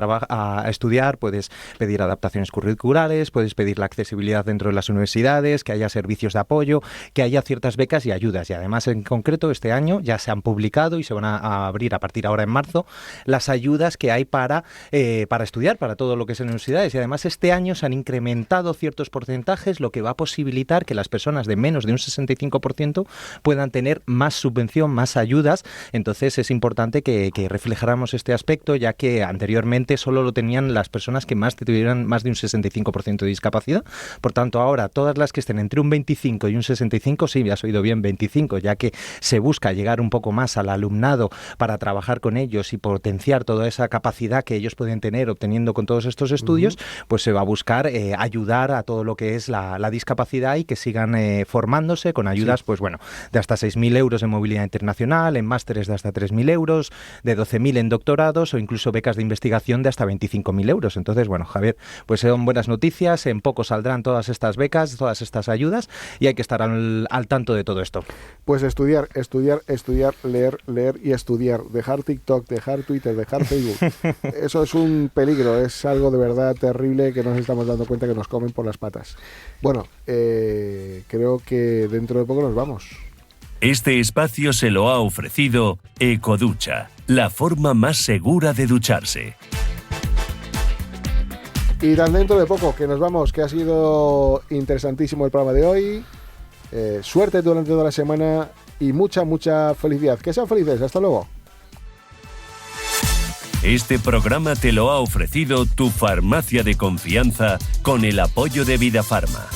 estudiar puedes pedir adaptaciones curriculares, puedes pedir la accesibilidad dentro de las universidades, que haya servicios de apoyo, que haya ciertas becas y ayudas. Y además, en concreto, este año ya se han publicado y se van a abrir a partir ahora en marzo las ayudas que hay para estudiar, para todo lo que es en universidades. Y además este año se han incrementado ciertos porcentajes, lo que va a posibilitar que las personas de menos de un 65% puedan tener más subvención, más ayudas. Entonces es importante que reflejáramos este aspecto, ya que anteriormente solo lo tenían las personas que tuvieran más de un 65% de discapacidad. Por tanto, ahora todas las que estén entre un 25 y un 65, sí, me has oído bien, 25, ya que se busca llegar un poco más al alumnado para trabajar con ellos y potenciar toda esa capacidad que ellos pueden tener obteniendo con todos estos estudios, pues se va a buscar ayudar a todo lo que es la discapacidad y que sigan formándose con ayudas, pues bueno, de hasta 6.000 euros en movilidad internacional, en másteres de hasta 3.000 euros, de 12.000 en doctorados o incluso becas de investigación de hasta 25.000 euros. Entonces, bueno, Javier, pues son buenas noticias, en poco saldrán todas estas becas, todas estas ayudas y hay que estar al tanto de todo esto. Pues estudiar, leer y estudiar, dejar TikTok, dejar Twitter, dejar Facebook. Eso es un peligro, es algo de verdad terrible que nos estamos dando cuenta que nos comen por las patas. Bueno, creo que dentro de poco nos vamos. Este espacio se lo ha ofrecido Ecoducha, la forma más segura de ducharse. Y tan dentro de poco que nos vamos, que ha sido interesantísimo el programa de hoy. Suerte durante toda la semana y mucha felicidad. Que sean felices. Hasta luego. Este programa te lo ha ofrecido tu farmacia de confianza con el apoyo de Vidafarma.